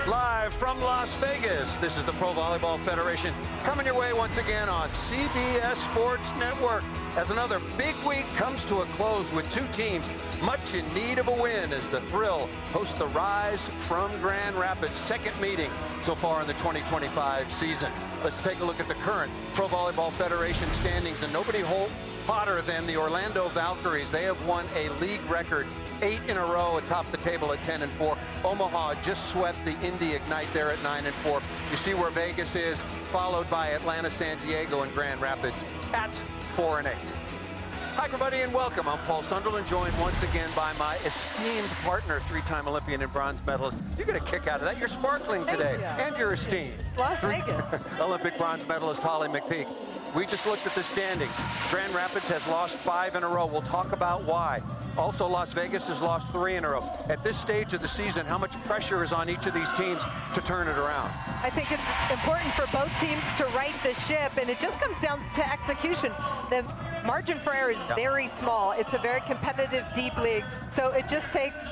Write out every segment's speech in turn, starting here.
Live from Las Vegas, this is the Pro Volleyball Federation coming your way once again on CBS Sports Network as another big week comes to a close with two teams much in need of a win as the Thrill hosts the Rise from Grand Rapids' second meeting so far in the 2025 season. Let's take a look at the current Pro Volleyball Federation standings, and nobody hotter than the Orlando Valkyries. They have won a league record 8 in a row atop the table at 10-4. Omaha just swept the Indy Ignite there at 9-4. You see where Vegas is, followed by Atlanta, San Diego, and Grand Rapids at 4-8. Hi, everybody, and welcome. I'm Paul Sunderland, joined once again by my esteemed partner, three-time Olympian and bronze medalist. You get a kick out of that. You're sparkling today, and you're esteemed. It's Las Vegas. Olympic bronze medalist Holly McPeak. We just looked at the standings. Grand Rapids has lost 5 in a row. We'll talk about why. Also, Las Vegas has lost 3 in a row. At this stage of the season, how much pressure is on each of these teams to turn it around? I think it's important for both teams to right the ship, and it just comes down to execution. The margin for error is very small. It's a very competitive, deep league, so it just takes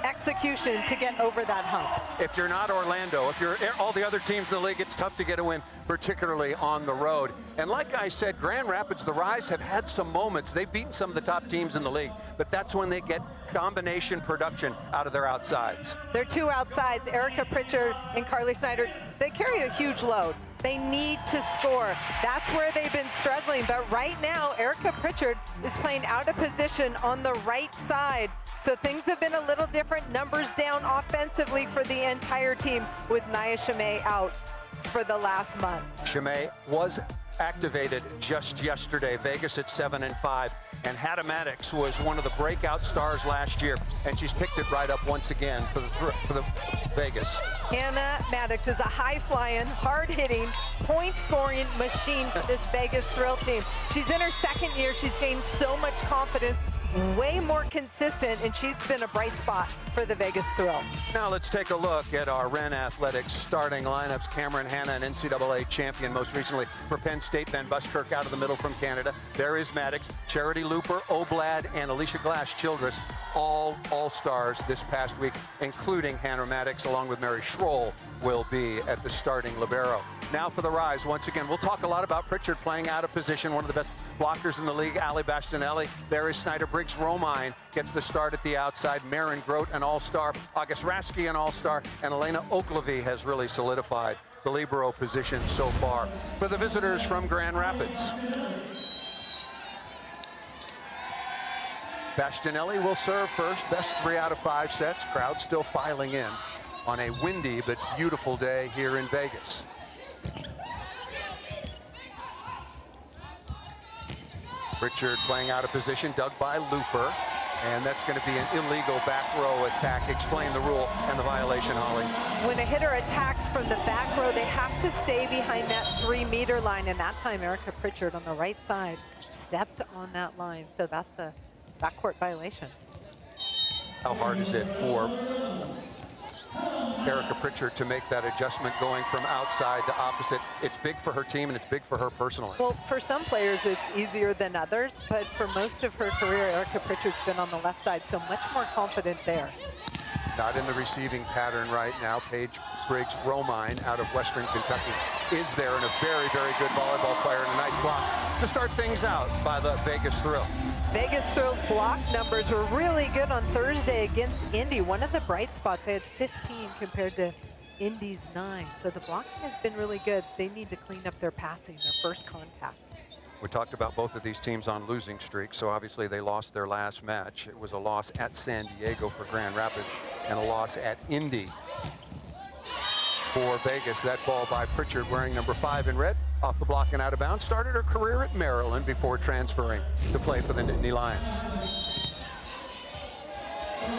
execution to get over that hump. If you're not Orlando, if you're all the other teams in the league, it's tough to get a win, particularly on the road. And like I said, Grand Rapids, the Rise have had some moments. They've beaten some of the top teams in the league, but that's when they get combination production out of their outsides. Their two outsides, Erica Pritchard and Carly Snyder, they carry a huge load. They need to score. That's where they've been struggling. But right now, Erica Pritchard is playing out of position on the right side. So things have been a little different. Numbers down offensively for the entire team with Nia Chimay out for the last month. Chimay was activated just yesterday. Vegas at 7-5. And Hannah Maddox was one of the breakout stars last year, and she's picked it right up once again for the Vegas. Hannah Maddox is a high-flying, hard-hitting, point-scoring machine for this Vegas Thrill team. She's in her second year. She's gained so much confidence, way more consistent, and she's been a bright spot for the Vegas Thrill. Now let's take a look at our Wren Athletics starting lineups. Cameron Hanna, an NCAA champion most recently for Penn State. Ben Buskirk out of the middle from Canada. There is Maddox, Charity Looper, Oblad, and Alicia Glass-Childress, all all-stars this past week, including Hannah Maddox, along with Mary Schroll, will be at the starting libero. Now for the Rise, once again, we'll talk a lot about Pritchard playing out of position, one of the best blockers in the league, Ali Bastinelli. There is Snyder Briggs Romine, gets the start at the outside. Maren Grote, an all-star. August Rasky, an all-star. And Elena Oaklevy has really solidified the libero position so far. For the visitors from Grand Rapids, Bastinelli will serve first. Best 3 out of 5 sets. Crowd still filing in on a windy but beautiful day here in Vegas. Pritchard playing out of position, dug by Looper, and that's going to be an illegal back row attack. Explain the rule and the violation, Holly. When a hitter attacks from the back row, they have to stay behind that 3-meter line, and that time Erica Pritchard on the right side stepped on that line, so that's a backcourt violation. How hard is it for Erica Pritchard to make that adjustment going from outside to opposite? It's big for her team and it's big for her personally. Well, for some players it's easier than others, but for most of her career, Erica Pritchard's been on the left side, so much more confident there. Not in the receiving pattern right now. Paige Briggs Romine out of Western Kentucky is there, and a very, very good volleyball player and a nice block to start things out by the Vegas Thrill. Vegas Thrill's block numbers were really good on Thursday against Indy. One of the bright spots, they had 15 compared to Indy's 9. So the blocking has been really good. They need to clean up their passing, their first contact. We talked about both of these teams on losing streaks, so obviously they lost their last match. It was a loss at San Diego for Grand Rapids and a loss at Indy for Vegas. That ball by Pritchard, wearing number 5 in red, off the block and out of bounds. Started her career at Maryland before transferring to play for the Nittany Lions.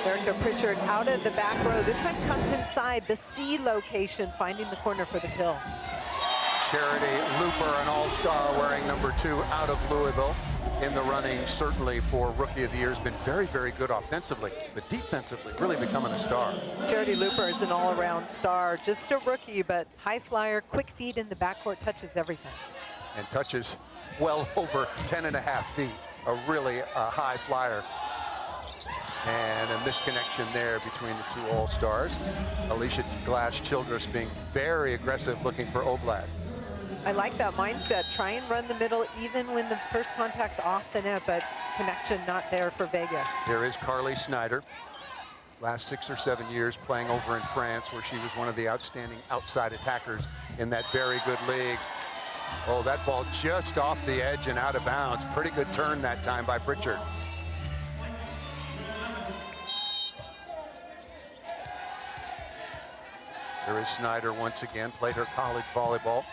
Erica Pritchard out of the back row. This time comes inside the C location, finding the corner for the kill. Charity Looper, an all-star, wearing number 2 out of Louisville. In the running, certainly for Rookie of the Year, has been very, very good offensively, but defensively really becoming a star. Charity Looper is an all-around star, just a rookie, but high flyer, quick feet in the backcourt, touches everything. And touches well over 10.5 feet, a really high flyer. And a misconnection there between the two All-Stars. Alicia Glass-Childress being very aggressive, looking for Oblad. I like that mindset. Try and run the middle even when the first contact's off the net, but connection not there for Vegas. Here is Carly Snyder. Last 6 or 7 years playing over in France, where she was one of the outstanding outside attackers in that very good league. Oh, that ball just off the edge and out of bounds. Pretty good turn that time by Pritchard. Here is Snyder once again, played her college volleyball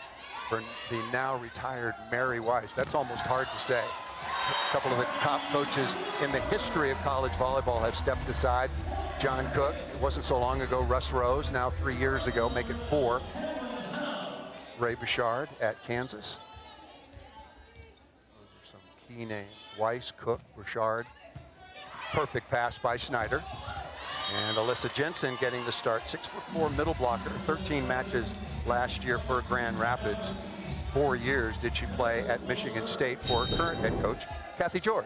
for the now retired Mary Weiss. That's almost hard to say. A couple of the top coaches in the history of college volleyball have stepped aside. John Cook, it wasn't so long ago. Russ Rose, now 3 years ago, make it 4. Ray Bouchard at Kansas. Those are some key names. Weiss, Cook, Bouchard. Perfect pass by Snyder. And Alyssa Jensen getting the start. 6'4" middle blocker, 13 matches last year for Grand Rapids. 4 years did she play at Michigan State for her current head coach, Kathy George.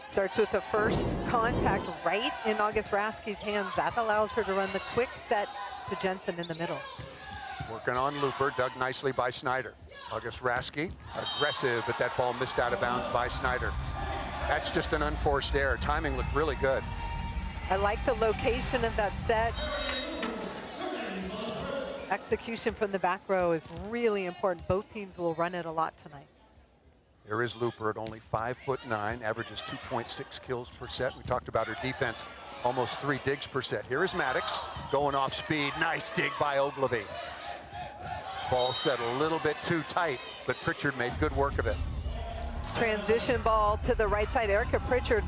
Starts with the first contact right in August Raskey's hands. That allows her to run the quick set to Jensen in the middle. Working on looper, dug nicely by Snyder. August Raskey, aggressive, but that ball missed out of bounds by Snyder. That's just an unforced error. Timing looked really good. I like the location of that set. Execution from the back row is really important. Both teams will run it a lot tonight. There is Looper at only 5'9", averages 2.6 kills per set. We talked about her defense, almost 3 digs per set. Here is Maddox going off speed. Nice dig by Ogilvy. Ball set a little bit too tight, but Pritchard made good work of it. Transition ball to the right side. Erica Pritchard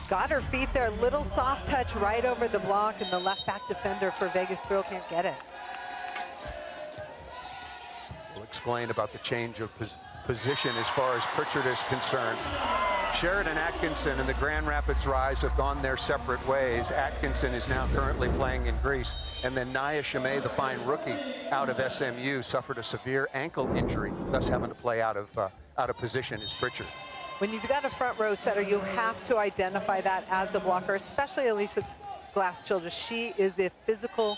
got her feet there. Little soft touch right over the block, and the left back defender for Vegas Thrill can't get it. We'll explain about the change of position as far as Pritchard is concerned. Sheridan Atkinson and the Grand Rapids Rise have gone their separate ways. Atkinson is now currently playing in Greece. And then Naya Chimay, the fine rookie out of SMU, suffered a severe ankle injury, thus having to play out of position is Pritchard. When you've got a front row setter, you have to identify that as the blocker, especially Alicia Glass-Childress. She is a physical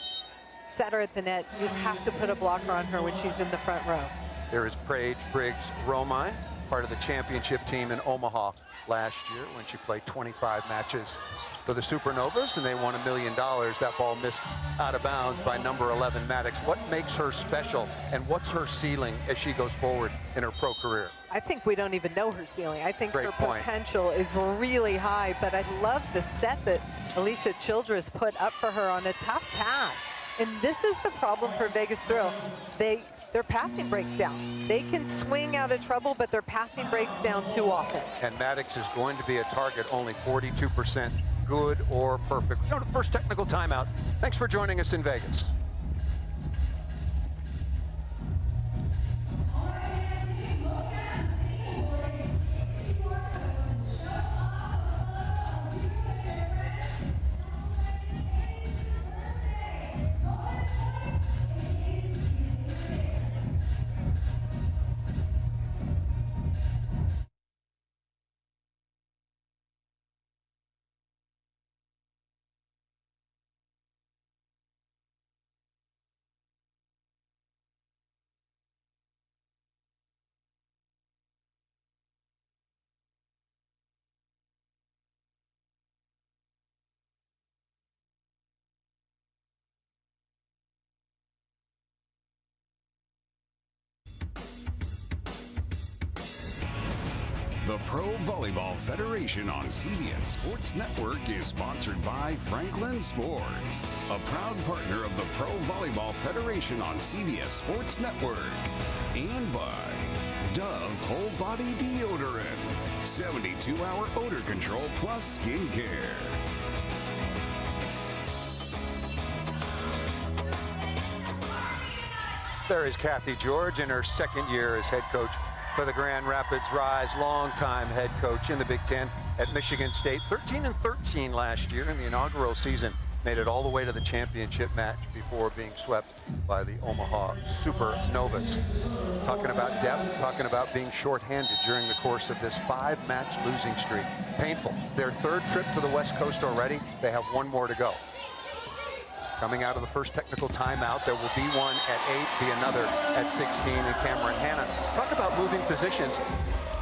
setter at the net. You have to put a blocker on her when she's in the front row. There is Paige Briggs-Romine, part of the championship team in Omaha last year when she played 25 matches for the Supernovas, and they won $1 million. That ball missed out of bounds by number 11, Maddox. What makes her special, and what's her ceiling as she goes forward in her pro career? I think we don't even know her ceiling. I think her point. Potential is really high, but I love the set that Alicia Childress put up for her on a tough pass. And this is the problem for Vegas Thrill. Their passing breaks down. They can swing out of trouble, but their passing breaks down too often. And Maddox is going to be a target, only 42% good or perfect. We go to the first technical timeout. Thanks for joining us in Vegas. The Pro Volleyball Federation on CBS Sports Network is sponsored by Franklin Sports, a proud partner of the Pro Volleyball Federation on CBS Sports Network, and by Dove Whole Body Deodorant, 72-hour odor control plus skincare. There is Kathy George in her second year as head coach for the Grand Rapids Rise, longtime head coach in the Big Ten at Michigan State. 13-13 last year in the inaugural season made it all the way to the championship match before being swept by the Omaha Supernovas. Talking about depth, talking about being shorthanded during the course of this 5-match losing streak. Painful. Their 3rd trip to the West Coast already. They have 1 more to go. Coming out of the first technical timeout, there will be one at 8, be another at 16, and Cameron Hanna. Talk about moving positions.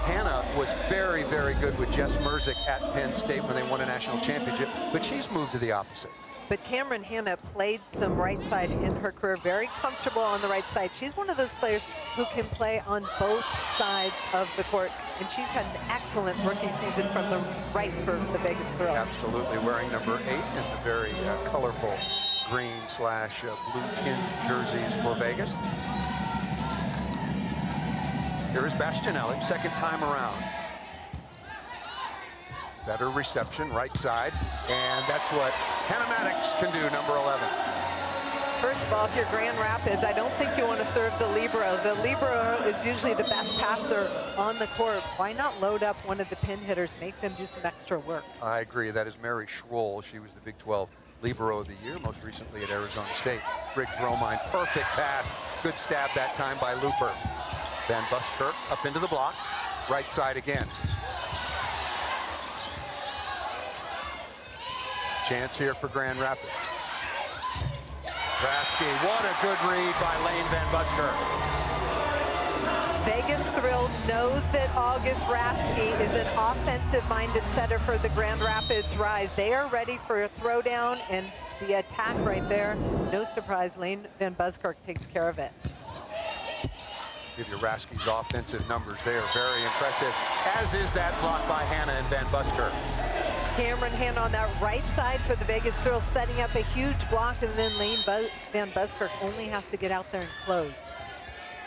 Hanna was very, very good with Jess Merzick at Penn State when they won a national championship, but she's moved to the opposite. But Cameron Hanna played some right side in her career, very comfortable on the right side. She's one of those players who can play on both sides of the court, and she's had an excellent rookie season from the right for the Vegas Thrill. Absolutely, wearing number 8 in the very colorful green/blue tinge jerseys for Vegas. Here is Bastianelli, 2nd time around. Better reception, right side, and that's what Hannah Maddox can do, number 11. First of all, if you're Grand Rapids, I don't think you want to serve the libero. The libero is usually the best passer on the court. Why not load up one of the pin hitters, make them do some extra work? I agree. That is Mary Schroll. She was the Big 12 Libero of the Year, most recently at Arizona State. Briggs Romine, perfect pass. Good stab that time by Looper. Van Buskirk up into the block. Right side again. Chance here for Grand Rapids. Rasky, what a good read by Lane Van Buskirk. Vegas Thrill knows that August Rasky is an offensive-minded setter for the Grand Rapids Rise. They are ready for a throwdown, and the attack right there, no surprise, Lane Van Buskirk takes care of it. Give you Rasky's offensive numbers there, very impressive, as is that block by Hanna and Van Buskirk. Cameron Hanna on that right side for the Vegas Thrill, setting up a huge block, and then Lane Van Buskirk only has to get out there and close.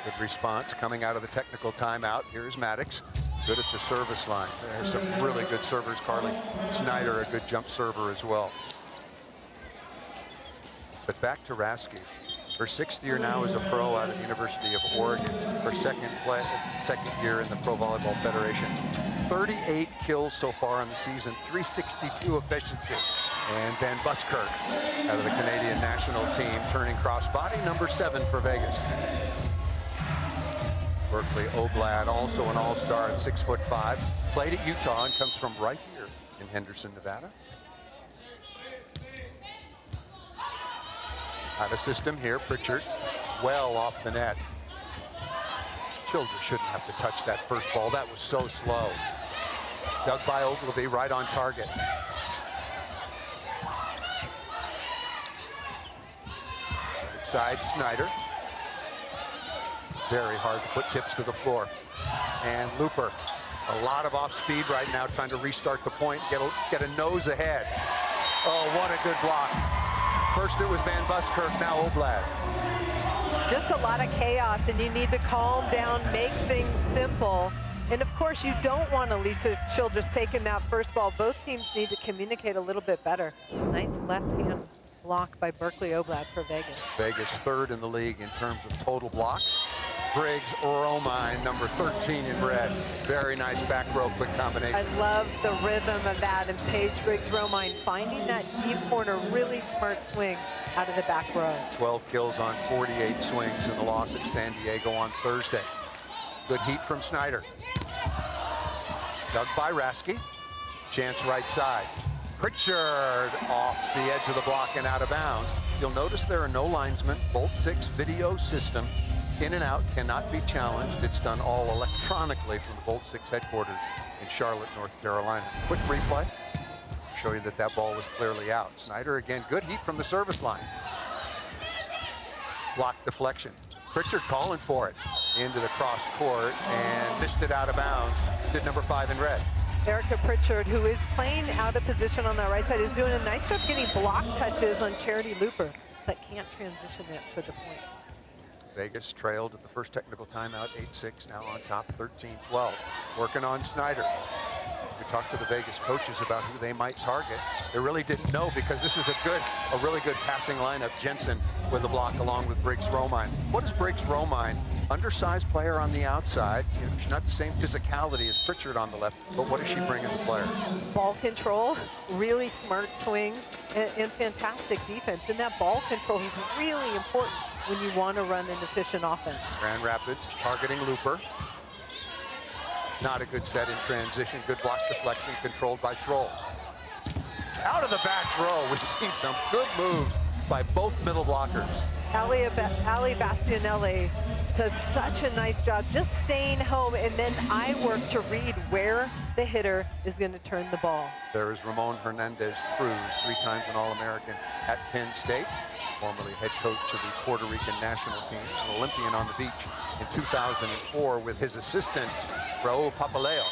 Good response coming out of the technical timeout. Here's Maddox, good at the service line. There's some really good servers. Carly Snyder, a good jump server as well. But back to Rasky. Her 6th year now as a pro out of the University of Oregon. Her second year in the Pro Volleyball Federation. 38 kills so far on the season, 362 efficiency. And Van Buskirk out of the Canadian national team, turning crossbody, number 7 for Vegas. Berkeley Oblad, also an all-star at 6'5", played at Utah and comes from right here in Henderson, Nevada. Out of system here, Pritchard, well off the net. Childress shouldn't have to touch that first ball. That was so slow. Dug by Ogilvy, right on target. Right side, Snyder. Very hard to put tips to the floor. And Looper, a lot of off speed right now, trying to restart the point, get a nose ahead. Oh, what a good block. First it was Van Buskirk, now Oblad. Just a lot of chaos, and you need to calm down, make things simple. And of course, you don't want Elisa Childress taking that first ball. Both teams need to communicate a little bit better. Nice left-hand block by Berkeley Oblad for Vegas. Vegas 3rd in the league in terms of total blocks. Briggs Romine, number 13 in red. Very nice back row quick combination. I love the rhythm of that, and Paige Briggs Romine finding that deep corner, really smart swing out of the back row. 12 kills on 48 swings in the loss at San Diego on Thursday. Good heat from Snyder. Dug by Rasky. Chance right side. Pritchard off the edge of the block and out of bounds. You'll notice there are no linesmen. Bolt 6 video system. In and out cannot be challenged. It's done all electronically from the Bolt 6 headquarters in Charlotte, North Carolina. Quick replay. Show you that that ball was clearly out. Snyder again, good heat from the service line. Block deflection. Pritchard calling for it into the cross court and missed it out of bounds. Did number 5 in red. Erica Pritchard, who is playing out of position on that right side, is doing a nice job getting block touches on Charity Looper, but can't transition it for the point. Vegas trailed at the first technical timeout, 8-6, now on top, 13-12. Working on Snyder. We talked to the Vegas coaches about who they might target. They really didn't know because this is a really good passing lineup. Jensen with the block along with Briggs-Romine. What is Briggs-Romine? Undersized player on the outside. You know, she's not the same physicality as Pritchard on the left, but what does she bring as a player? Ball control, really smart swings, and fantastic defense. And that ball control is really important when you want to run an efficient offense. Grand Rapids targeting Looper. Not a good set in transition. Good block deflection controlled by Schroll. Out of the back row, we've seen some good moves by both middle blockers. Ali Bastianelli does such a nice job just staying home, and then I work to read where the hitter is going to turn the ball. There is Ramon Hernandez-Cruz, 3 times an All-American at Penn State, formerly head coach of the Puerto Rican national team, an Olympian on the beach in 2004 with his assistant, Raul Papaleo.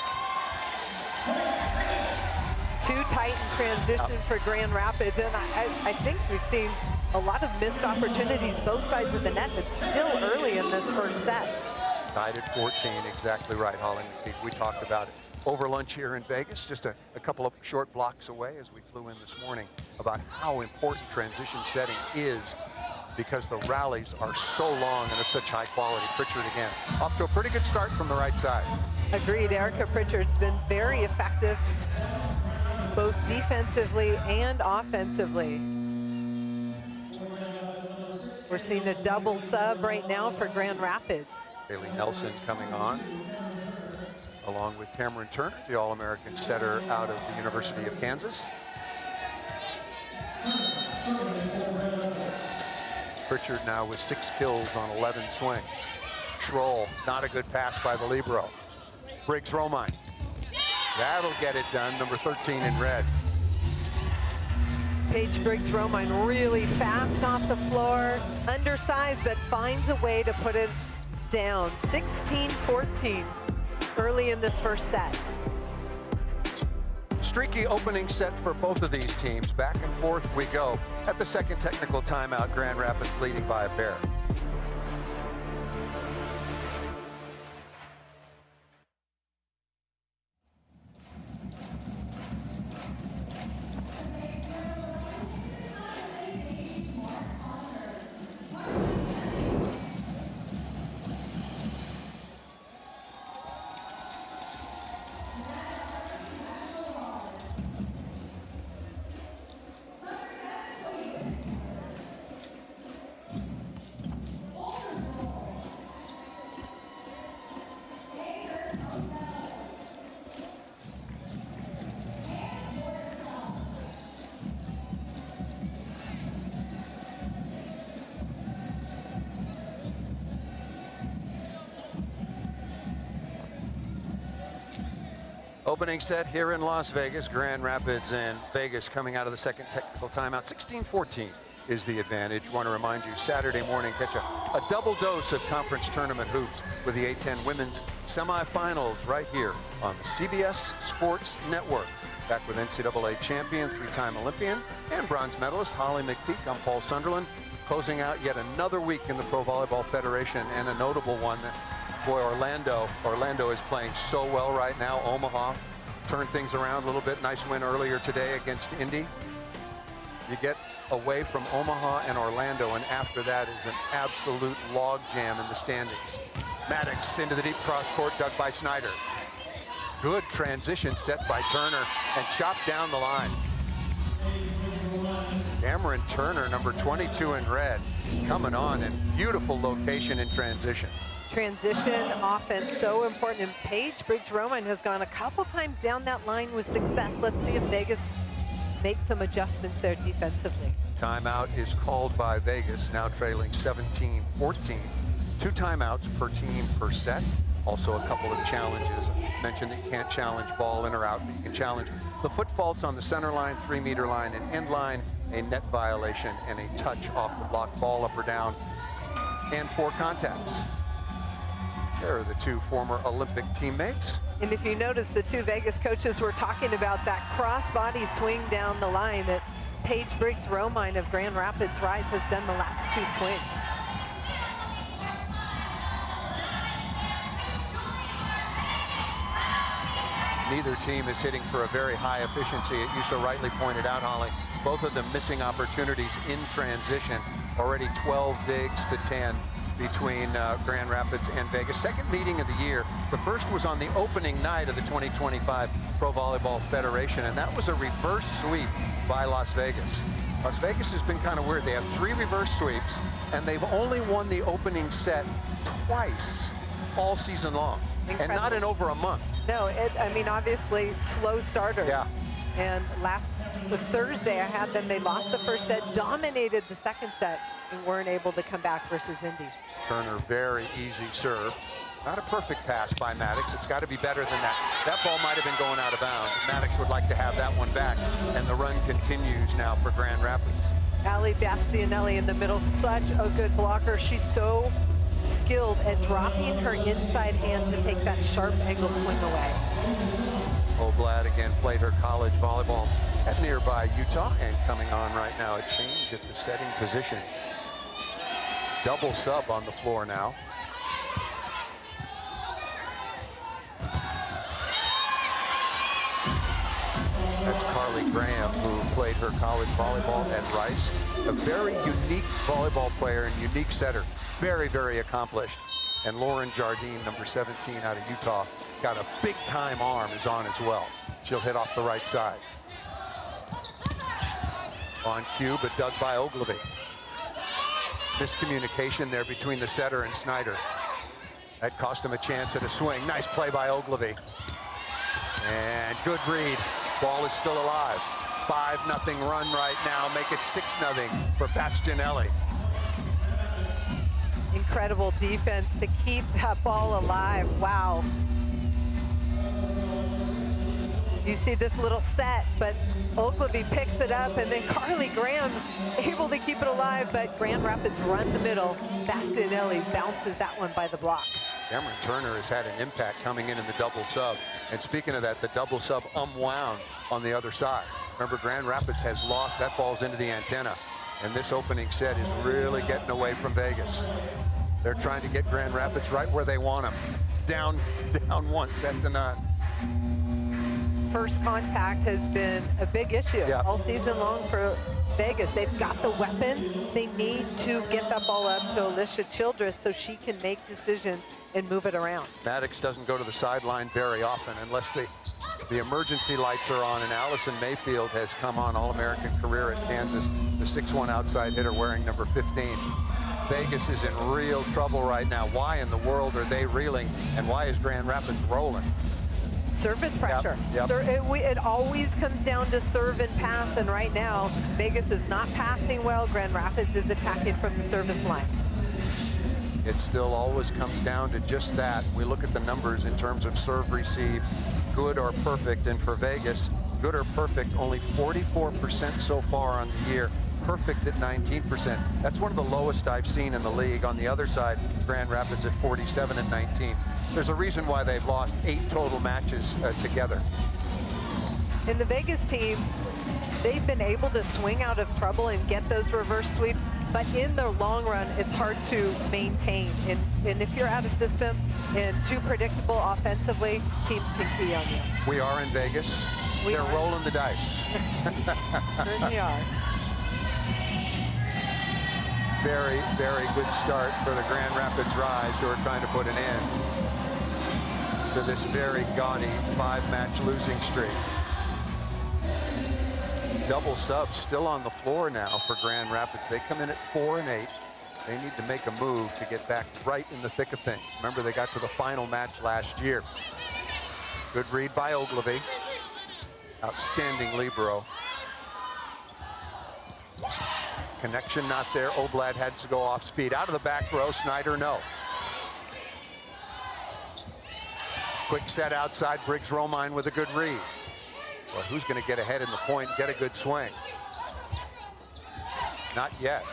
Too tight in transition for Grand Rapids, and I think we've seen a lot of missed opportunities both sides of the net, but still early in this first set. Tied at 14, exactly right, Holly McPeak. We talked about it over lunch here in Vegas, just a couple of short blocks away as we flew in this morning, about how important transition setting is because the rallies are so long and of such high quality. Pritchard again, off to a pretty good start from the right side. Agreed, Erica Pritchard's been very effective, both defensively and offensively. We're seeing a double sub right now for Grand Rapids. Haley Nelson coming on, along with Cameron Turner, the All-American setter out of the University of Kansas. Pritchard now with 6 kills on 11 swings. Schroll, not a good pass by the libero. Briggs-Romine, that'll get it done, number 13 in red. Paige Briggs-Romine really fast off the floor, undersized, but finds a way to put it down. 16-14 early in this first set. Streaky opening set for both of these teams. Back and forth we go. At the second technical timeout, Grand Rapids leading by a pair. Opening set here in Las Vegas. Grand Rapids and Vegas coming out of the second technical timeout. 16-14 is the advantage. Want to remind you, Saturday morning, catch a double dose of conference tournament hoops with the A10 women's semifinals right here on the CBS Sports Network. Back with NCAA champion, 3-time Olympian, and bronze medalist Holly McPeak. I'm Paul Sunderland, closing out yet another week in the Pro Volleyball Federation, and a notable one. Boy, Orlando is playing so well right now. Omaha turned things around a little bit. Nice win earlier today against Indy. You get away from Omaha and Orlando, and after that is an absolute log jam in the standings. Maddox into the deep cross court, dug by Snyder. Good transition set by Turner and chopped down the line. Cameron Turner, number 22 in red, coming on in beautiful location in transition. Transition offense, so important. And Paige Briggs-Romine has gone a couple times down that line with success. Let's see if Vegas makes some adjustments there defensively. Timeout is called by Vegas, now trailing 17-14. 2 timeouts per team per set. Also a couple of challenges. I mentioned that you can't challenge ball in or out, but you can challenge the foot faults on the center line, 3-meter line, and end line, a net violation, and a touch off the block, ball up or down, and 4 contacts. There are the 2 former Olympic teammates. And if you notice, the 2 Vegas coaches were talking about that cross-body swing down the line that Paige Briggs-Romine of Grand Rapids Rise has done the last 2 swings. Neither team is hitting for a very high efficiency. You so rightly pointed out, Holly, both of them missing opportunities in transition. Already 12 digs to 10 between Grand Rapids and Vegas. Second meeting of the year. The first was on the opening night of the 2025 Pro Volleyball Federation, and that was a reverse sweep by Las Vegas. Las Vegas has been kind of weird. They have 3 reverse sweeps, and they've only won the opening set twice all season long. Incredible. And not in over a month. No, I mean, obviously, slow starter. Yeah. And the Thursday I had them, they lost the first set, dominated the second set, and weren't able to come back versus Indy. Turner, very easy serve. Not a perfect pass by Maddox. It's got to be better than that. That ball might have been going out of bounds. Maddox would like to have that one back, and the run continues now for Grand Rapids. Ali Bastianelli in the middle, such a good blocker. She's so skilled at dropping her inside hand to take that sharp angle swing away. Oblad again played her college volleyball at nearby Utah, and coming on right now, a change at the setting position. Double sub on the floor now. That's Carly Graham, who played her college volleyball at Rice. A very unique volleyball player and unique setter. Very, very accomplished. And Lauren Jardine, number 17 out of Utah, got a big time arm, is on as well. She'll hit off the right side. On cue, but dug by Ogilvy. Miscommunication there between the setter and Snyder. That cost him a chance at a swing. Nice play by Ogilvy. And good read. Ball is still alive. 5-0 run right now. Make it 6-0 for Bastianelli. Incredible defense to keep that ball alive. Wow. You see this little set, but Ogilvy picks it up, and then Carly Graham able to keep it alive, but Grand Rapids run the middle. Bastianelli bounces that one by the block. Cameron Turner has had an impact coming in the double sub. And speaking of that, the double sub unwound on the other side. Remember, Grand Rapids has lost. That ball's into the antenna. And this opening set is really getting away from Vegas. They're trying to get Grand Rapids right where they want them. Down 1 set to none. First contact has been a big issue all season long for Vegas. They've got the weapons. They need to get that ball up to Alicia Childress so she can make decisions and move it around. Maddox doesn't go to the sideline very often unless the emergency lights are on, and Allison Mayfield has come on, All-American career at Kansas, the 6'1" outside hitter wearing number 15. Vegas is in real trouble right now. Why in the world are they reeling, and why is Grand Rapids rolling? Service pressure. Yep. It always comes down to serve and pass, and right now Vegas is not passing well. Grand Rapids is attacking from the service line. It still always comes down to just that. We look at the numbers in terms of serve receive, good or perfect, and for Vegas, good or perfect, only 44% so far on the year. Perfect at 19%. That's one of the lowest I've seen in the league. On the other side, Grand Rapids at 47 and 19. There's a reason why they've lost 8 total matches together. In the Vegas team, they've been able to swing out of trouble and get those reverse sweeps, but in the long run, it's hard to maintain. And if you're out of system and too predictable offensively, teams can key on you. We are in Vegas. They're rolling the dice. Certainly are. Very, very good start for the Grand Rapids Rise, who are trying to put an end to this very gaudy 5-match losing streak. Double sub still on the floor now for Grand Rapids. They come in at 4 and 8. They need to make a move to get back right in the thick of things. Remember, they got to the final match last year. Good read by Ogilvy. Outstanding libero. Connection not there. Oblad had to go off speed. Out of the back row. Snyder, no. Quick set outside. Briggs Romine with a good read. Well, who's going to get ahead in the point, get a good swing? Not yet.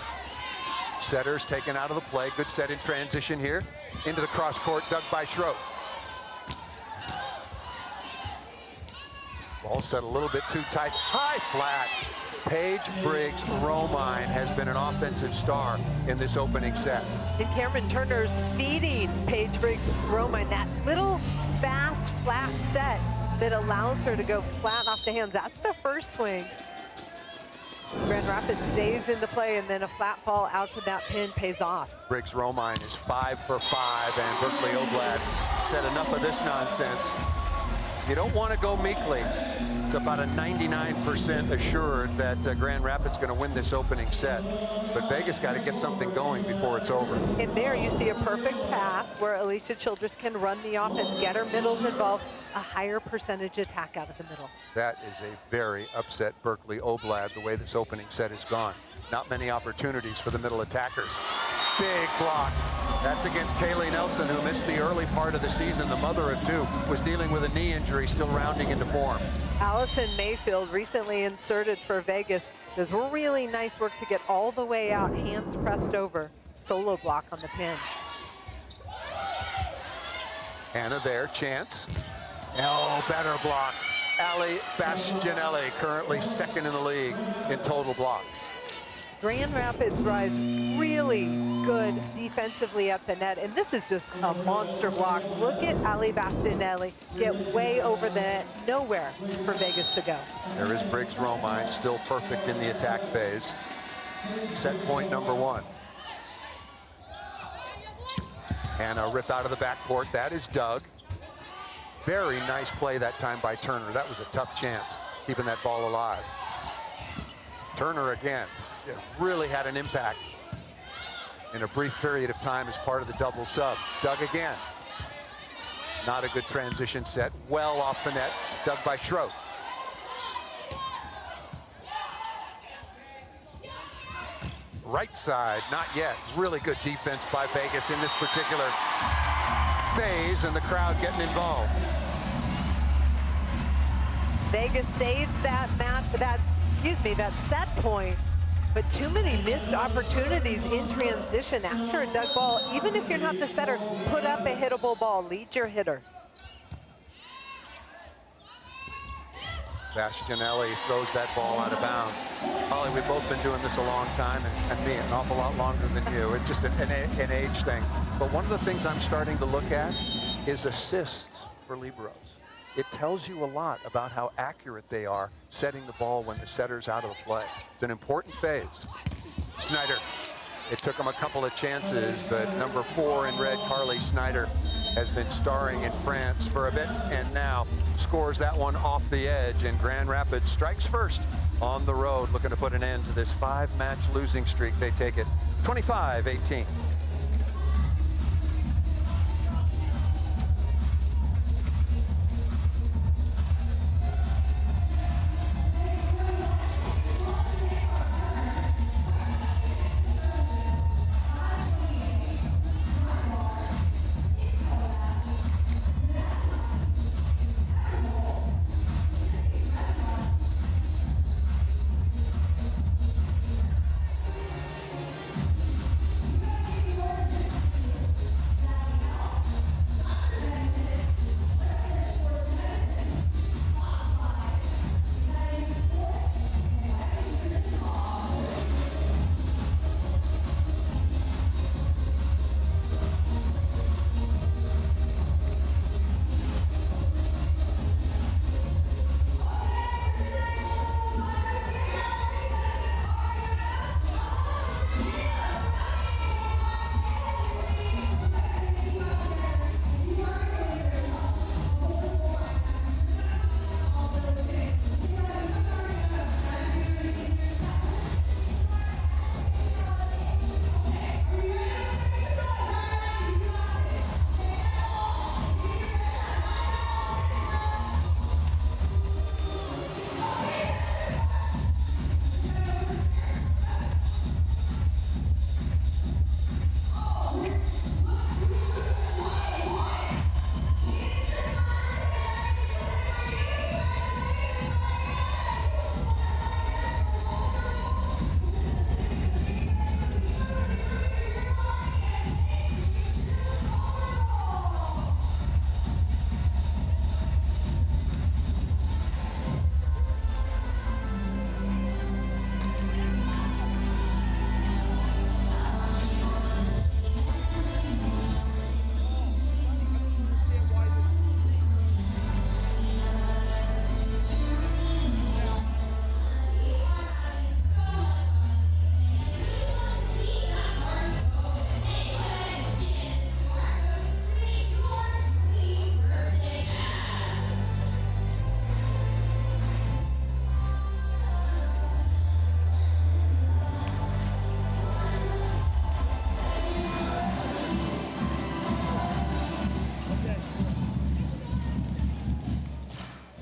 Setters taken out of the play. Good set in transition here. Into the cross court, dug by Schroet. Ball set a little bit too tight. High flat. Paige Briggs Romine has been an offensive star in this opening set. And Cameron Turner's feeding Paige Briggs Romine that little fast, flat set. that allows her to go flat off the hands. That's the first swing. Grand Rapids stays in the play, and then a flat ball out to that pin pays off. Briggs Romine is 5 for 5, and Berkeley Oblad said enough of this nonsense. You don't want to go meekly. It's about a 99% assured that Grand Rapids going to win this opening set. But Vegas got to get something going before it's over. And there you see a perfect pass where Alicia Childress can run the offense, get her middles involved, a higher percentage attack out of the middle. That is a very upset Berkeley Oblad, the way this opening set has gone. Not many opportunities for the middle attackers. Big block. That's against Kaylee Nelson, who missed the early part of the season. The mother of two was dealing with a knee injury, still rounding into form. Allison Mayfield, recently inserted for Vegas, does really nice work to get all the way out, hands pressed over. Solo block on the pin. Anna there, chance. Oh, better block. Ali Bastianelli, currently second in the league in total blocks. Grand Rapids rise really good defensively at the net, and this is just a monster block. Look at Ali Bastianelli get way over the net, nowhere for Vegas to go. There is Briggs Romine, still perfect in the attack phase. Set point number 1. And a rip out of the backcourt, that is Doug. Very nice play that time by Turner. That was a tough chance, keeping that ball alive. Turner again. It really had an impact in a brief period of time as part of the double sub. Doug again. Not a good transition set. Well off the net. Dug by Schroet. Right side, not yet. Really good defense by Vegas in this particular phase, and the crowd getting involved. Vegas saves that set point. But too many missed opportunities in transition after a dug ball. Even if you're not the setter, put up a hittable ball, lead your hitter. Bastianelli throws that ball out of bounds. Holly, we've both been doing this a long time, and me an awful lot longer than you. It's just an age thing. But one of the things I'm starting to look at is assists for liberos. It tells you a lot about how accurate they are setting the ball when the setter's out of the play. It's an important phase. Snyder, it took him a couple of chances, but number 4 in red, Carly Snyder, has been starring in France for a bit and now scores that one off the edge, and Grand Rapids strikes first on the road, looking to put an end to this 5-match losing streak. They take it 25-18.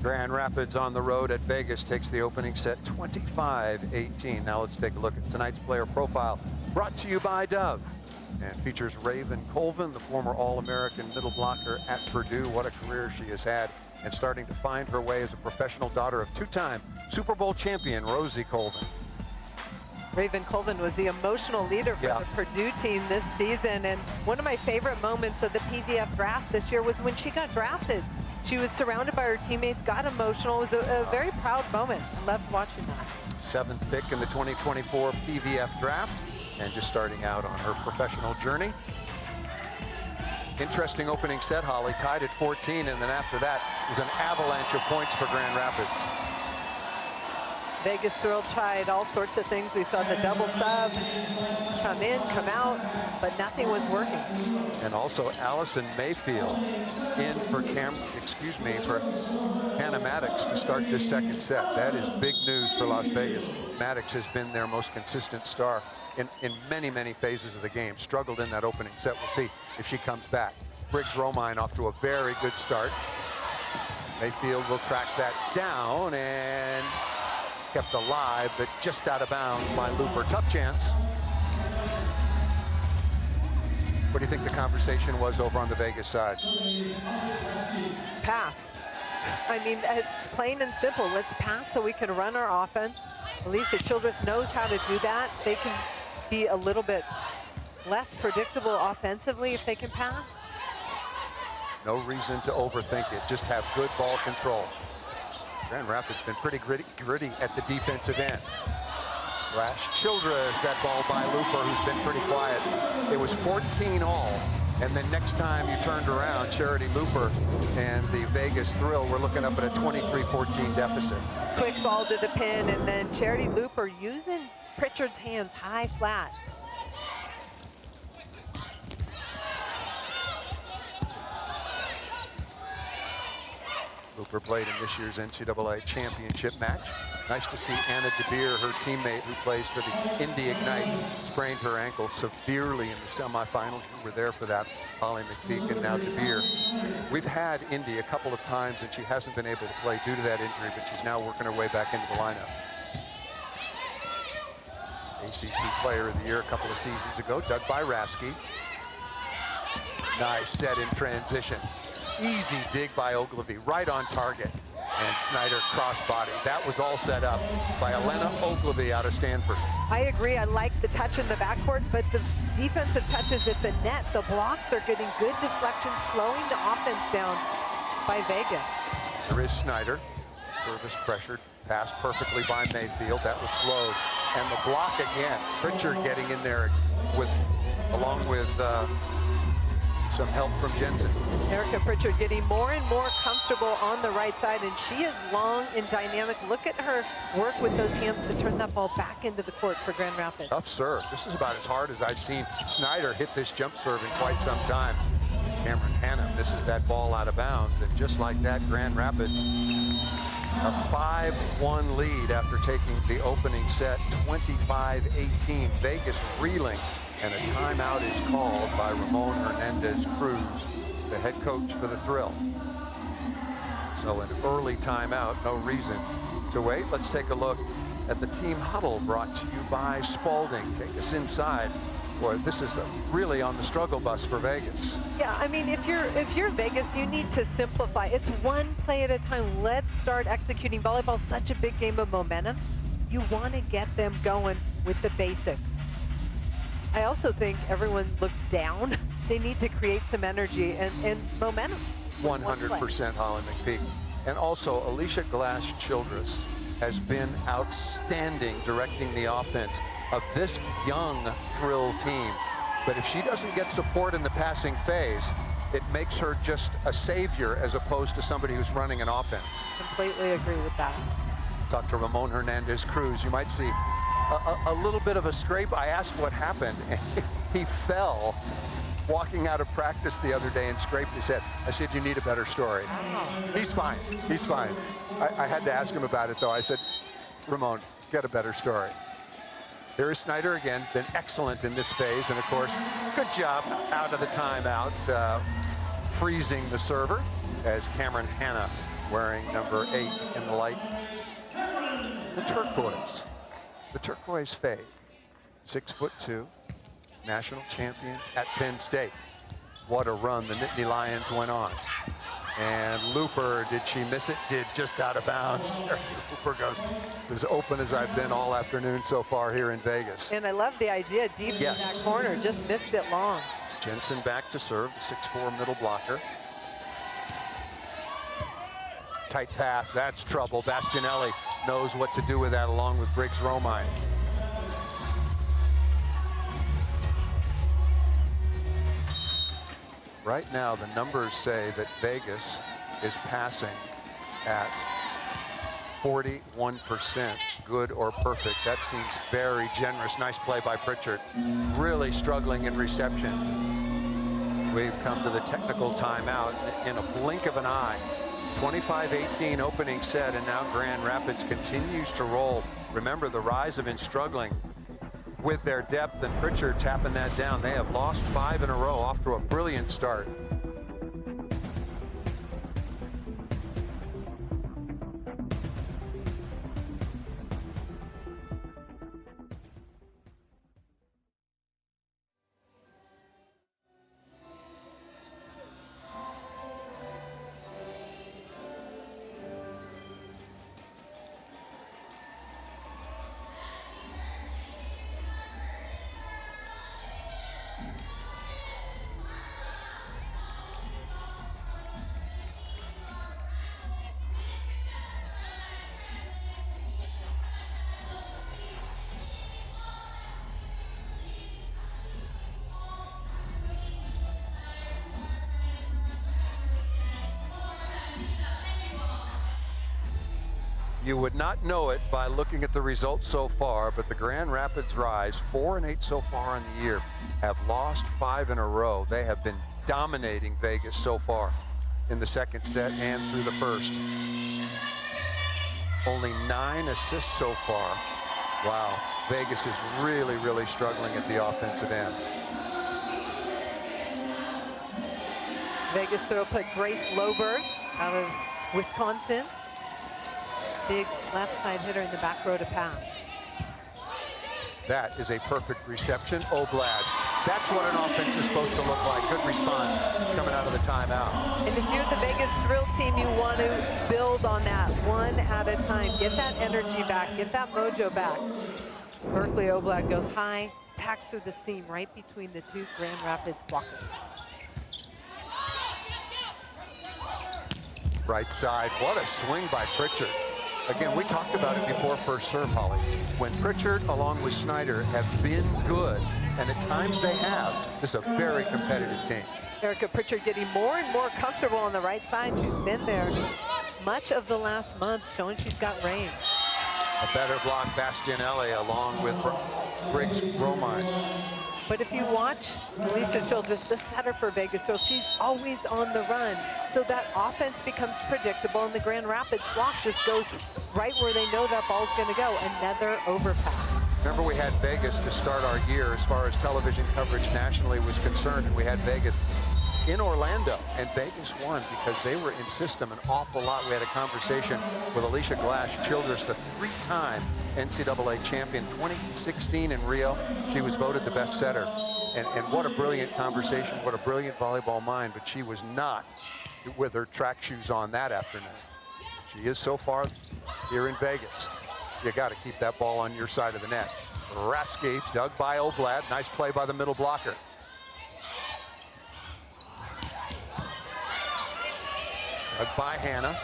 Grand Rapids on the road at Vegas takes the opening set 25-18. Now let's take a look at tonight's player profile, brought to you by Dove, and features Raven Colvin, the former All-American middle blocker at Purdue. What a career she has had, and starting to find her way as a professional daughter of two-time Super Bowl champion Rosie Colvin. Raven Colvin was the emotional leader for the Purdue team this season, and one of my favorite moments of the PVF draft this year was when she got drafted. She was surrounded by her teammates, got emotional. It was a very proud moment. I loved watching that. 7th pick in the 2024 PVF draft, and just starting out on her professional journey. Interesting opening set, Holly, tied at 14, and then after that was an avalanche of points for Grand Rapids. Vegas Thrill tried all sorts of things. We saw the double sub, come in, come out, but nothing was working. And also Allison Mayfield in for Hannah Maddox to start this second set. That is big news for Las Vegas. Maddox has been their most consistent star in many, many phases of the game. Struggled in that opening set. We'll see if she comes back. Briggs Romine off to a very good start. Mayfield will track that down and kept alive, but just out of bounds by Looper. Tough chance. What do you think the conversation was over on the Vegas side? Pass. I mean, it's plain and simple. Let's pass so we can run our offense. Alicia Childress knows how to do that. They can be a little bit less predictable offensively if they can pass. No reason to overthink it. Just have good ball control. Grand Rapids been pretty gritty at the defensive end. Rash Childress, that ball by Looper, who's been pretty quiet. It was 14 all, and then next time you turned around, Charity Looper and the Vegas Thrill were looking up at a 23-14 deficit. Quick ball to the pin, and then Charity Looper using Pritchard's hands high flat. Looper played in this year's NCAA championship match. Nice to see Anna DeBeer, her teammate who plays for the Indy Ignite, sprained her ankle severely in the semifinals. You were there for that, Holly McPeak and now DeBeer. We've had Indy a couple of times and she hasn't been able to play due to that injury, but she's now working her way back into the lineup. ACC Player of the Year a couple of seasons ago, Doug Byrasky. Nice set in transition. Easy dig by Ogilvy, right on target. And Snyder crossbody. That was all set up by Elena Ogilvy out of Stanford. I agree. I like the touch in the backcourt, but the defensive touches at the net, the blocks are getting good deflection, slowing the offense down by Vegas. There is Snyder. Service pressured. Passed perfectly by Mayfield. That was slowed. And the block again. Pritchard getting in there along with some help from Jensen. Erica Pritchard getting more and more comfortable on the right side, and she is long and dynamic. Look at her work with those hands to turn that ball back into the court for Grand Rapids. Tough serve. This is about as hard as I've seen Snyder hit this jump serve in quite some time. Cameron Hanna misses that ball out of bounds, and just like that, Grand Rapids a 5-1 lead after taking the opening set 25-18. Vegas reeling, and a timeout is called by Ramon Hernandez-Cruz, the head coach for the Thrill. So an early timeout, no reason to wait. Let's take a look at the team huddle brought to you by Spalding. Take us inside. Boy, this is really on the struggle bus for Vegas. Yeah, I mean, if you're Vegas, you need to simplify. It's one play at a time. Let's start executing. Volleyball's such a big game of momentum. You want to get them going with the basics. I also think everyone looks down. They need to create some energy and momentum. 100% Holly McPeak. And also, Alicia Glass-Childress has been outstanding directing the offense of this young Thrill team. But if she doesn't get support in the passing phase, it makes her just a savior as opposed to somebody who's running an offense. Completely agree with that. Talk to Ramon Hernandez-Cruz. You might see a little bit of a scrape. I asked what happened, and he fell walking out of practice the other day and scraped his head. I said, you need a better story. He's fine. He's fine. I had to ask him about it, though. I said, Ramon, get a better story. There is Snyder again, been excellent in this phase, and of course, good job out of the timeout, freezing the server as Cameron Hanna wearing number 8 in the light. The turquoise fade. 6'2", national champion at Penn State. What a run the Nittany Lions went on. And Looper, did she miss it? Did just out of bounds. Looper goes, it's as open as I've been all afternoon so far here in Vegas. And I love the idea, deep in that corner, just missed it long. Jensen back to serve, the 6'4" middle blocker. Tight pass, that's trouble. Bastianelli knows what to do with that along with Briggs Romine. Right now, the numbers say that Vegas is passing at 41%, good or perfect. That seems very generous. Nice play by Pritchard. Really struggling in reception. We've come to the technical timeout in a blink of an eye. 25-18 opening set, and now Grand Rapids continues to roll. Remember, the Rise have been struggling with their depth, and Pritchard tapping that down. They have lost 5 in a row, off to a brilliant start. You would not know it by looking at the results so far, but the Grand Rapids Rise, 4-8 so far in the year, have lost 5 in a row. They have been dominating Vegas so far in the second set and through the first. Only 9 assists so far. Wow, Vegas is really, really struggling at the offensive end. Vegas throw put Grace Loberg out of Wisconsin. Big left side hitter in the back row to pass. That is a perfect reception. Oblad. That's what an offense is supposed to look like. Good response coming out of the timeout. And if you're the Vegas Thrill team, you want to build on that one at a time. Get that energy back. Get that mojo back. Berkeley Oblad goes high, tacks through the seam right between the two Grand Rapids blockers. Right side. What a swing by Pritchard. Again, we talked about it before first serve, Holly. When Pritchard, along with Snyder, have been good, and at times they have, this is a very competitive team. Erica Pritchard getting more and more comfortable on the right side. She's been there much of the last month, showing she's got range. A better block, Bastianelli, along with Briggs Romine. But if you watch Alicia Childress, the setter for Vegas, so she's always on the run. So that offense becomes predictable, and the Grand Rapids block just goes right where they know that ball's going to go. Another overpass. Remember, we had Vegas to start our year as far as television coverage nationally was concerned, and we had Vegas in Orlando, and Vegas won because they were in system an awful lot. We had a conversation with Alicia Glash Childress, the 3-time NCAA champion, 2016 in Rio. She was voted the best setter. And what a brilliant conversation, what a brilliant volleyball mind, but she was not with her track shoes on that afternoon. She is so far here in Vegas. You got to keep that ball on your side of the net. Rasky dug by Oblad. Nice play by the middle blocker. Dug by Hannah.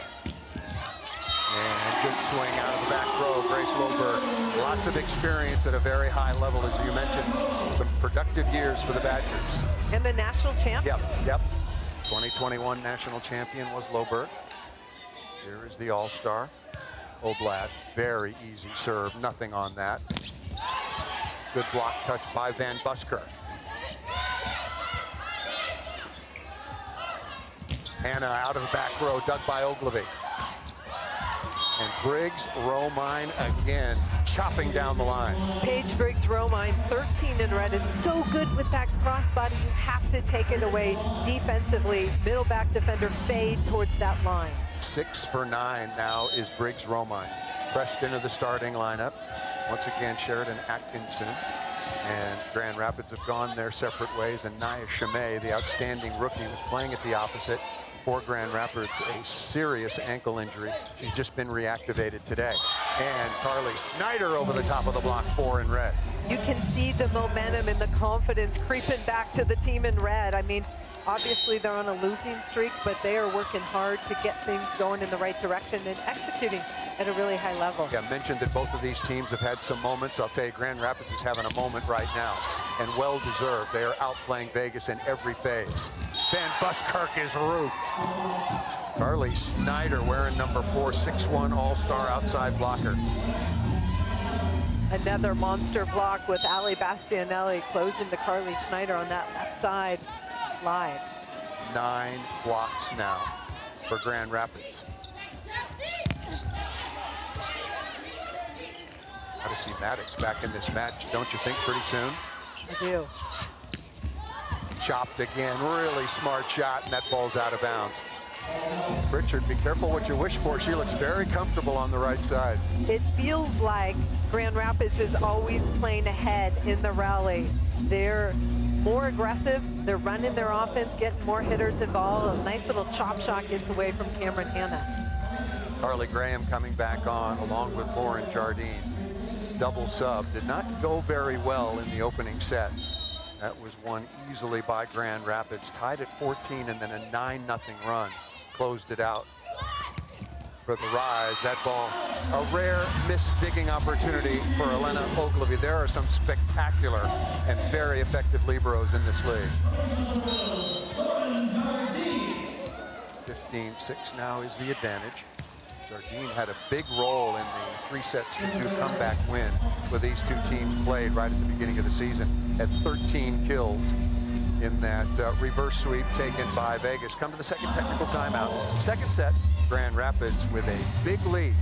And good swing out of the back row, Grace Loberg. Lots of experience at a very high level, as you mentioned. Some productive years for the Badgers. And the national champion. Yep. 2021 national champion was Loberg. Here is the all-star, Oblad. Very easy serve, nothing on that. Good block touch by Van Busker. Hannah out of the back row, dug by Ogilvy. And Briggs Romine again, chopping down the line. Paige Briggs Romine, 13 in red, is so good with that crossbody. You have to take it away defensively. Middle back defender fade towards that line. 6 for 9 now is Briggs Romine. Pressed into the starting lineup. Once again, Sheridan Atkinson and Grand Rapids have gone their separate ways, and Nia Chimay, the outstanding rookie, was playing at the opposite for Grand Rapids, a serious ankle injury. She's just been reactivated today. And Carly Snyder over the top of the block, 4 in red. You can see the momentum and the confidence creeping back to the team in red. I mean, obviously they're on a losing streak, but they are working hard to get things going in the right direction and executing at a really high level. Yeah, I mentioned that both of these teams have had some moments. I'll tell you, Grand Rapids is having a moment right now, and well-deserved. They are outplaying Vegas in every phase. Van Buskirk is roofed. Carly Snyder wearing number 4, 6'1" all-star outside blocker. Another monster block with Ali Bastianelli closing to Carly Snyder on that left side slide. 9 blocks now for Grand Rapids. Got to see Maddox back in this match, don't you think, pretty soon? I do. Chopped again, really smart shot, and that ball's out of bounds. Pritchard, be careful what you wish for. She looks very comfortable on the right side. It feels like Grand Rapids is always playing ahead in the rally. They're more aggressive, they're running their offense, getting more hitters involved. A nice little chop shot gets away from Cameron Hanna. Carly Graham coming back on along with Lauren Jardine. Double sub did not go very well in the opening set. That was won easily by Grand Rapids. Tied at 14 and then a 9-0 run. Closed it out for the Rise. That ball, a rare missed-digging opportunity for Elena Ogilvy. There are some spectacular and very effective liberos in this league. 15-6 now is the advantage. Jardine had a big role in the 3-2 comeback win where these two teams played right at the beginning of the season. Had 13 kills in that reverse sweep taken by Vegas. Come to the second technical timeout. Second set, Grand Rapids with a big lead.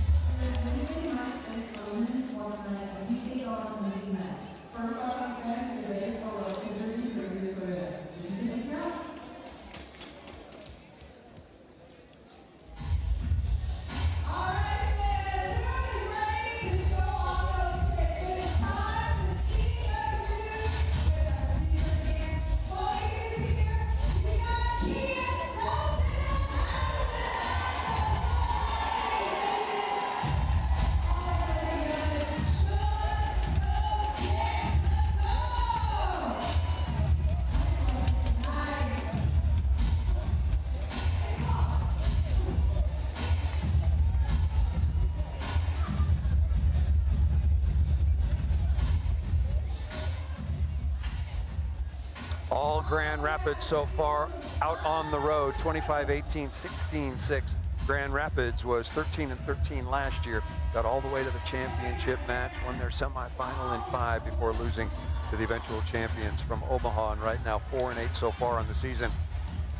All Grand Rapids so far out on the road, 25-18, 16-6. Grand Rapids was 13-13 last year, got all the way to the championship match, won their semifinal in 5 before losing to the eventual champions from Omaha, and right now 4-8 so far on the season.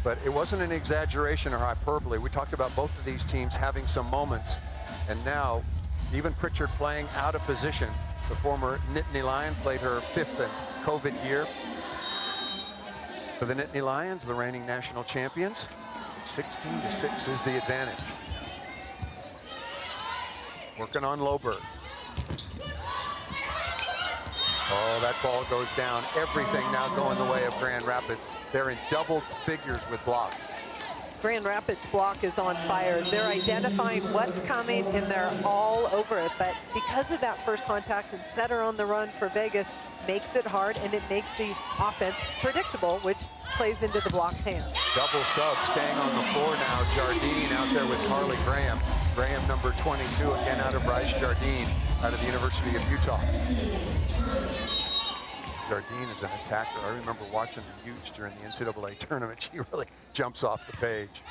But it wasn't an exaggeration or hyperbole. We talked about both of these teams having some moments, and now even Pritchard playing out of position. The former Nittany Lion played her 5th COVID year. For the Nittany Lions, the reigning national champions, 16-6 is the advantage. Working on Loberg. Oh, that ball goes down. Everything now going the way of Grand Rapids. They're in double figures with blocks. Grand Rapids block is on fire. They're identifying what's coming and they're all over it. But because of that first contact and setter on the run for Vegas, makes it hard and it makes the offense predictable, which plays into the block's hand. Double sub staying on the floor now. Jardine out there with Carly Graham. Graham number 22 again out of Rice. Jardine out of the University of Utah. Jardine is an attacker. I remember watching the Utes during the NCAA tournament. She really jumps off the page.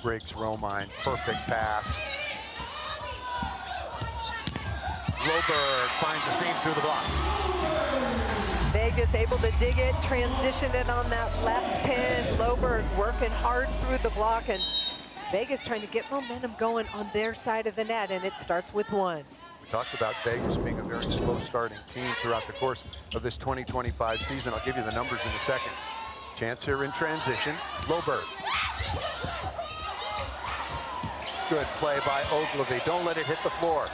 Briggs Romine, perfect pass. Loberg finds a seam through the block. Vegas able to dig it, transition it on that left pin. Loberg working hard through the block, and Vegas trying to get momentum going on their side of the net, and it starts with 1. We talked about Vegas being a very slow starting team throughout the course of this 2025 season. I'll give you the numbers in a second. Chance here in transition. Loberg. Good play by Ogilvy. Don't let it hit the floor.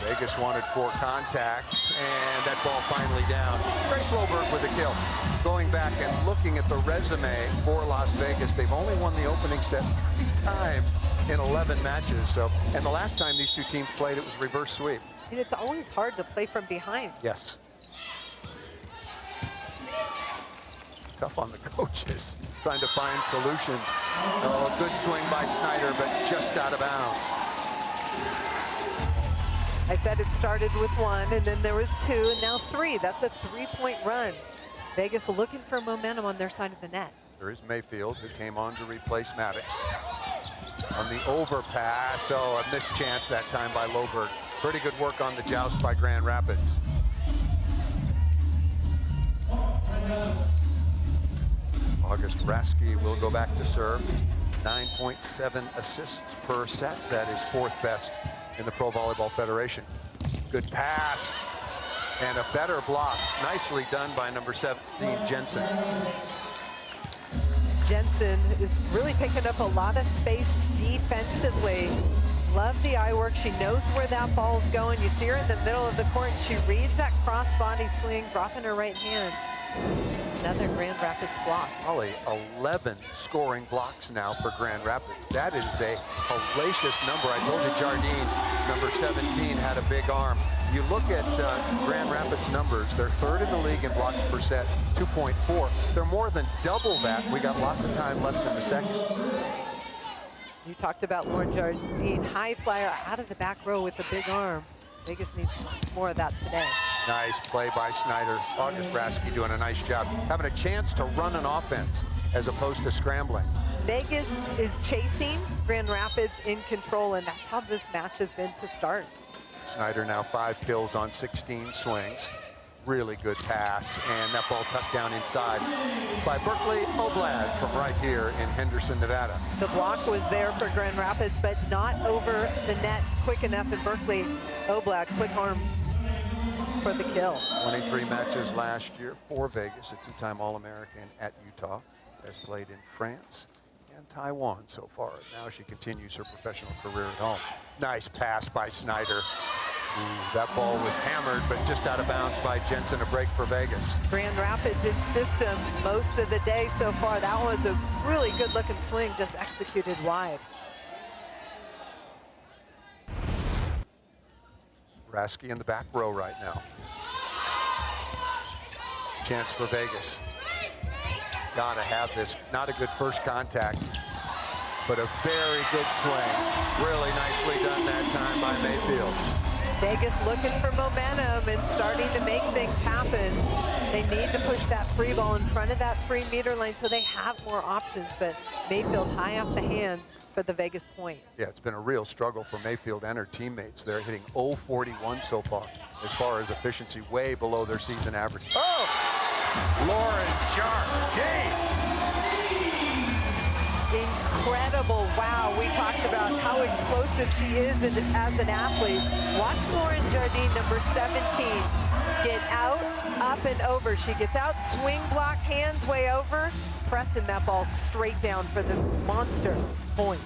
Vegas wanted 4 contacts, and that ball finally down. Grace Loberg with a kill. Going back and looking at the resume for Las Vegas, they've only won the opening set 3 times in 11 matches. So, and the last time these two teams played, it was reverse sweep. And it's always hard to play from behind. Yes. Tough on the coaches, trying to find solutions. Oh, good swing by Snyder, but just out of bounds. I said it started with 1, and then there was 2, and now 3. That's a 3-point run. Vegas looking for momentum on their side of the net. There is Mayfield, who came on to replace Maddox. On the overpass, oh, a missed chance that time by Loberg. Pretty good work on the joust by Grand Rapids. August Rasky will go back to serve. 9.7 assists per set. That is 4th best in the Pro Volleyball Federation. Good pass and a better block. Nicely done by number 17, Jensen. Jensen is really taking up a lot of space defensively. Love the eye work. She knows where that ball's going. You see her in the middle of the court, and she reads that cross-body swing, dropping her right hand. Another Grand Rapids block. Holly, 11 scoring blocks now for Grand Rapids. That is a hellacious number. I told you Jardine, number 17, had a big arm. You look at Grand Rapids numbers, they're 3rd in the league in blocks per set, 2.4. They're more than double that. We got lots of time left in the second. You talked about Lauren Jardine, high flyer out of the back row with a big arm. Vegas needs more of that today. Nice play by Snyder. August Rasky doing a nice job. Having a chance to run an offense as opposed to scrambling. Vegas is chasing, Grand Rapids in control, and that's how this match has been to start. Snyder now 5 kills on 16 swings. Really good pass, and that ball tucked down inside by Berkeley Oblad from right here in Henderson, Nevada. The block was there for Grand Rapids, but not over the net quick enough, and Berkeley Oblad, quick arm for the kill. 23 matches last year for Vegas, a 2-time All-American at Utah, has played in France and Taiwan so far. Now she continues her professional career at home. Nice pass by Snyder. Ooh, that ball was hammered, but just out of bounds by Jensen. A break for Vegas. Grand Rapids in system most of the day so far. That was a really good-looking swing, just executed wide. Rasky in the back row right now. Chance for Vegas. Gotta have this. Not a good first contact, but a very good swing. Really nicely done that time by Mayfield. Vegas looking for momentum and starting to make things happen. They need to push that free ball in front of that 3-meter line so they have more options, but Mayfield high off the hands for the Vegas point. Yeah, it's been a real struggle for Mayfield and her teammates. They're hitting 0.41 so far as efficiency, way below their season average. Oh! Lauren Jardine! Incredible. Wow, we talked about how explosive she is as an athlete. Watch Lauren Jardine, number 17, get out, up and over. She gets out, swing block, hands way over, pressing that ball straight down for the monster point.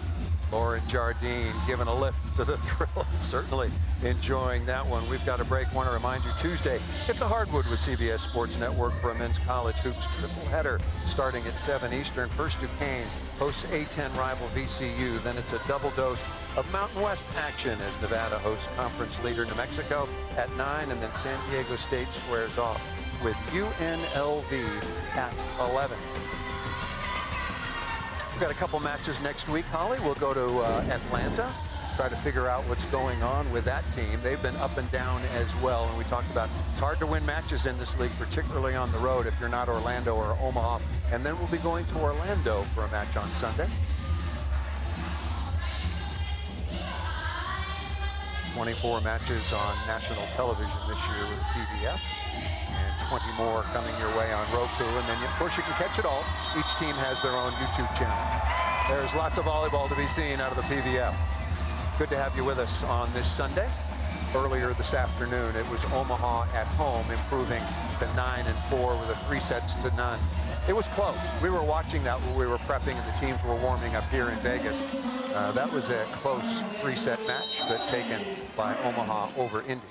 Lauren Jardine giving a lift to the thrill, certainly enjoying that one. We've got a break. Want to remind you, Tuesday, hit the hardwood with CBS Sports Network for a men's college hoops triple header starting at 7 Eastern. First, Duquesne hosts A10 rival VCU. Then it's a double dose of Mountain West action as Nevada hosts conference leader New Mexico at 9, and then San Diego State squares off with UNLV at 11. We've got a couple matches next week, Holly. We'll go to Atlanta, try to figure out what's going on with that team. They've been up and down as well, and we talked about it's hard to win matches in this league, particularly on the road if you're not Orlando or Omaha. And then we'll be going to Orlando for a match on Sunday. 24 matches on national television this year with PVF. 20 more coming your way on Roku, and then of course you can catch it all. Each team has their own YouTube channel. There's lots of volleyball to be seen out of the PVF. Good to have you with us on this Sunday. Earlier this afternoon, it was Omaha at home improving to 9-4 with a 3-0 It was close. We were watching that when we were prepping and the teams were warming up here in Vegas. That was a close 3-set match, but taken by Omaha over Indy.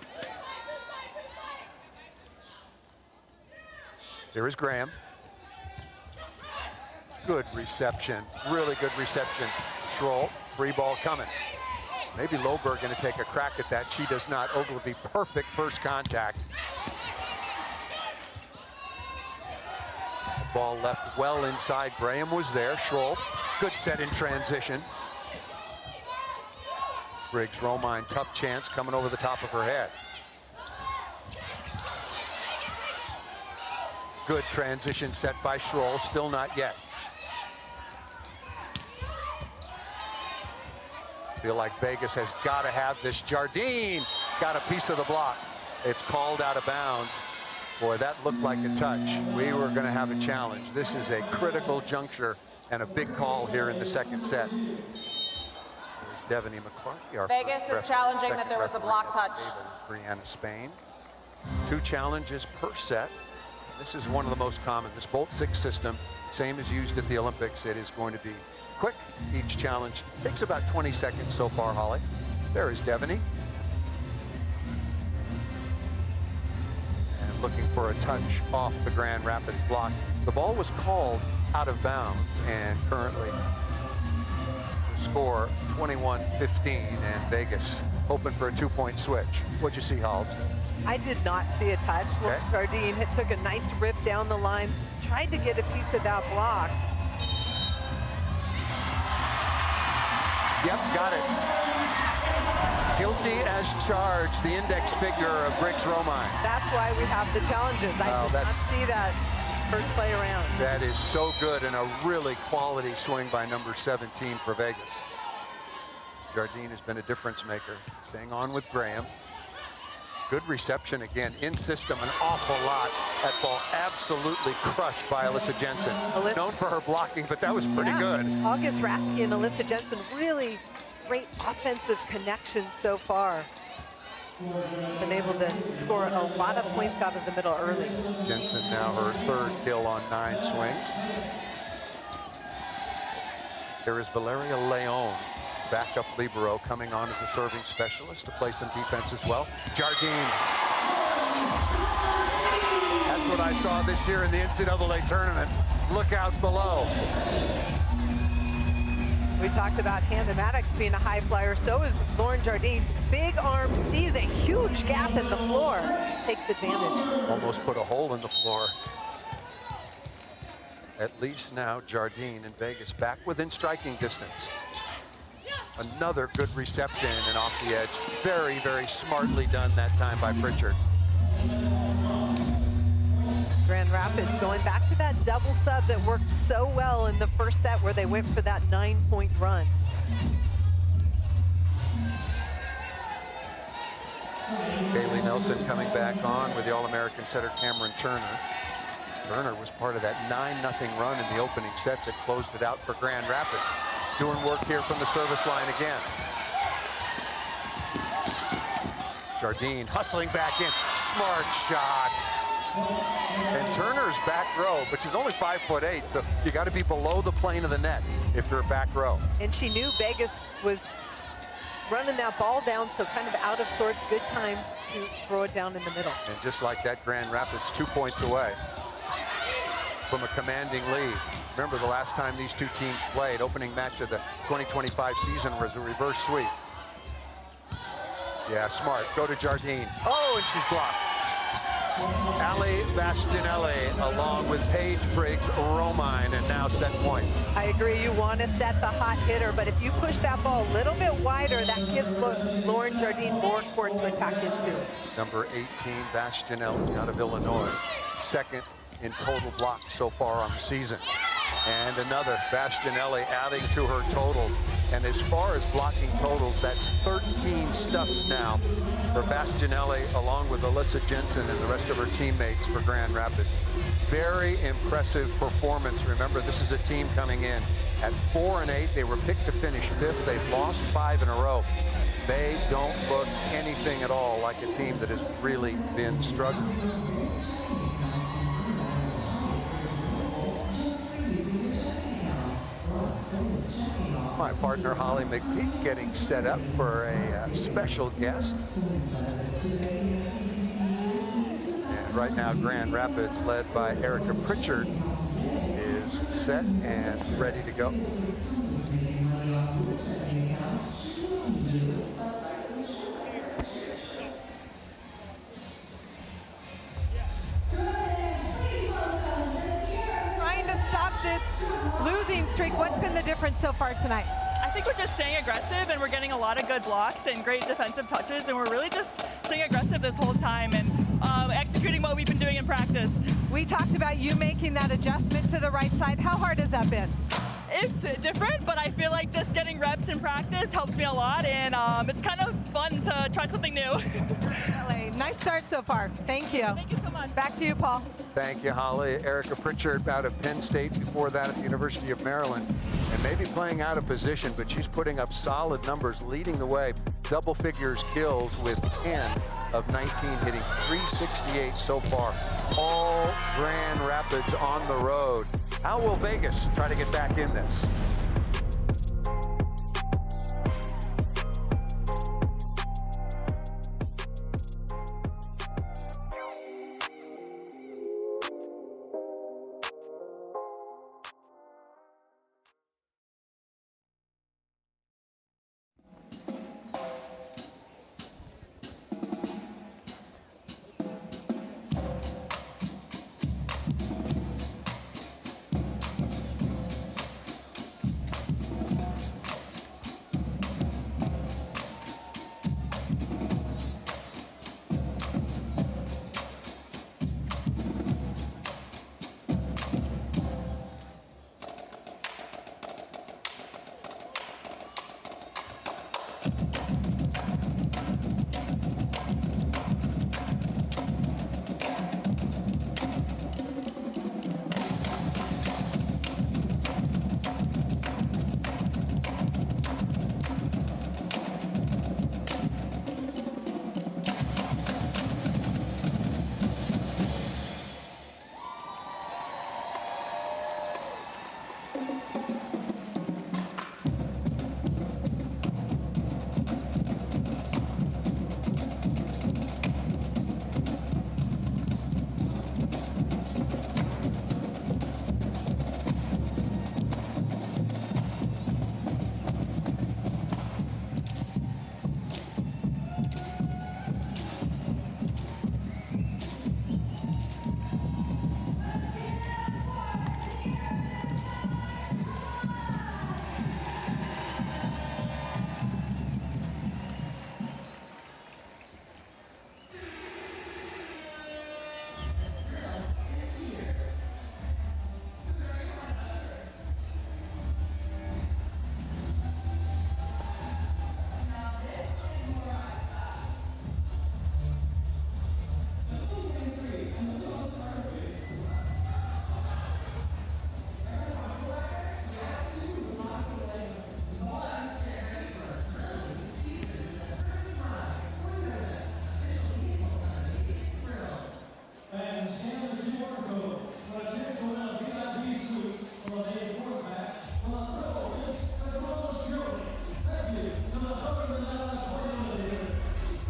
There is Graham. Good reception, really good reception. Schroll, free ball coming. Maybe Loberg going to take a crack at that. She does not. Ogilvy, perfect first contact. Ball left well inside. Graham was there. Schroll, good set in transition. Briggs Romine, tough chance coming over the top of her head. Good transition set by Schroll, still not yet. Feel like Vegas has got to have this. Jardine got a piece of the block. It's called out of bounds. Boy, that looked like a touch. We were going to have a challenge. This is a critical juncture and a big call here in the second set. There's Devaney McClarty. Our Vegas is challenging that there was a block touch. Brianna Spain. 2 challenges per set. This is one of the most common. This Bolt 6 system, same as used at the Olympics. It is going to be quick. Each challenge takes about 20 seconds so far, Holly. There is Devaney. And looking for a touch off the Grand Rapids block. The ball was called out of bounds, and currently the score 21-15, and Vegas hoping for a 2-point switch. What'd you see, Halls? I did not see a touch. Okay. Jardine took a nice rip down the line, tried to get a piece of that block. Yep, got it. Guilty as charged, the index figure of Briggs Romine. That's why we have the challenges. I did not see that first play around. That is so good, and a really quality swing by number 17 for Vegas. Jardine has been a difference maker. Staying on with Graham. Good reception again, in system, an awful lot. That ball absolutely crushed by Alyssa Jensen. Known for her blocking, but that was pretty good. August Rasky and Alyssa Jensen, really great offensive connection so far. Been able to score a lot of points out of the middle early. Jensen now her 3rd kill on 9 swings. There is Valeria Leon, backup libero, coming on as a serving specialist to play some defense as well. Jardine. That's what I saw this year in the NCAA tournament. Look out below. We talked about Hannah Maddox being a high flyer. So is Lauren Jardine. Big arm, sees a huge gap in the floor. Takes advantage. Almost put a hole in the floor. At least now Jardine and Vegas back within striking distance. Another good reception and off the edge. Very, very smartly done that time by Pritchard. Grand Rapids going back to that double sub that worked so well in the first set where they went for that 9-point run. Kaylee Nelson coming back on with the All-American setter Cameron Turner. Turner was part of that 9-0 run in the opening set that closed it out for Grand Rapids. Doing work here from the service line again. Jardine hustling back in. Smart shot. And Turner's back row, but she's only 5'8", so you got to be below the plane of the net if you're back row. And she knew Vegas was running that ball down, so kind of out of sorts. Good time to throw it down in the middle. And just like that, Grand Rapids 2 points away from a commanding lead. Remember the last time these two teams played, opening match of the 2025 season was a reverse sweep. Yeah, smart. Go to Jardine. Oh, and she's blocked. Ali Bastinelli along with Paige Briggs Romine, and now set points. I agree, you want to set the hot hitter, but if you push that ball a little bit wider, that gives Lauren Jardine more court to attack into. Number 18, Bastinelli out of Illinois. 2nd in total blocks so far on the season. And another Bastinelli adding to her total. And as far as blocking totals, that's 13 stuffs now for Bastinelli, along with Alyssa Jensen and the rest of her teammates for Grand Rapids. Very impressive performance. Remember, this is a team coming in at 4-8. They were picked to finish 5th. They've lost 5 in a row. They don't look anything at all like a team that has really been struggling. My partner Holly McPeak getting set up for a special guest. And right now Grand Rapids, led by Erica Pritchard, is set and ready to go. Trying to stop this losing streak. What's been the difference so far tonight? I think we're just staying aggressive, and we're getting a lot of good blocks and great defensive touches, and we're really just staying aggressive this whole time and executing what we've been doing in practice. We talked about you making that adjustment to the right side. How hard has that been? It's different, but I feel like just getting reps in practice helps me a lot, and it's kind of fun to try something new. Definitely. Nice start so far. Thank you. Thank you so much. Back to you, Paul. Thank you, Holly. Erica Pritchard out of Penn State, before that at the University of Maryland, and maybe playing out of position, but she's putting up solid numbers, leading the way. Double figures kills with 10 of 19, hitting 368 so far. All Grand Rapids on the road. How will Vegas try to get back in this?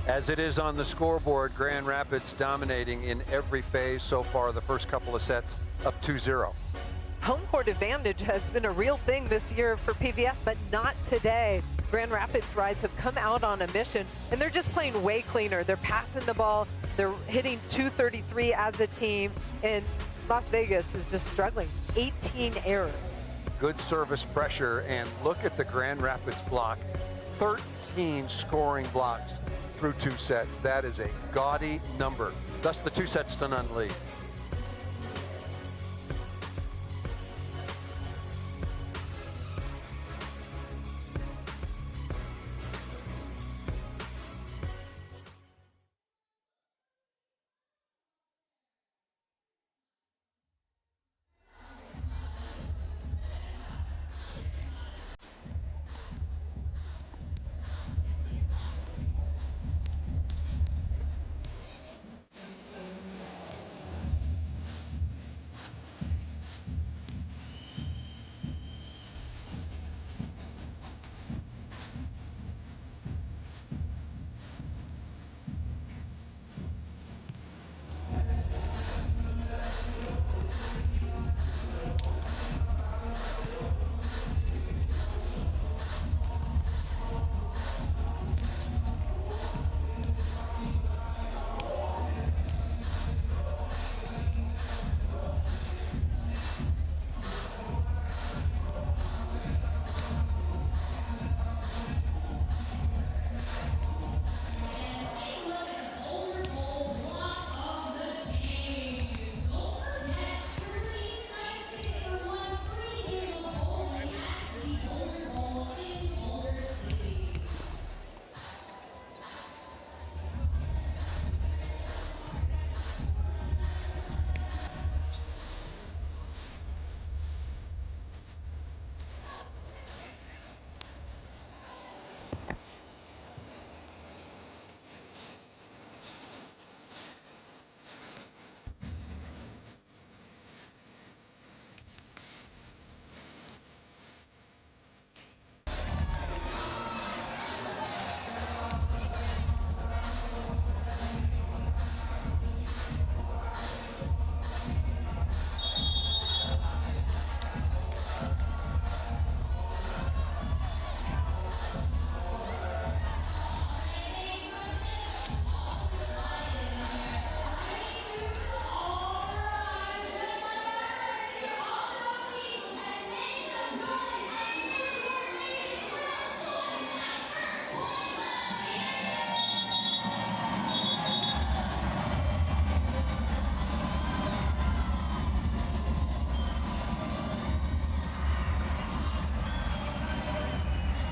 As it is on the scoreboard, Grand Rapids dominating in every phase so far, the first couple of sets up 2-0. Home court advantage has been a real thing this year for PVF, but not today. Grand Rapids Rise have come out on a mission, and they're just playing way cleaner. They're passing the ball. They're hitting 233 as a team, and Las Vegas is just struggling. 18 errors. Good service pressure, and look at the Grand Rapids block. 13 scoring blocks through 2 sets. That is a gaudy number. Thus the 2 sets to none lead.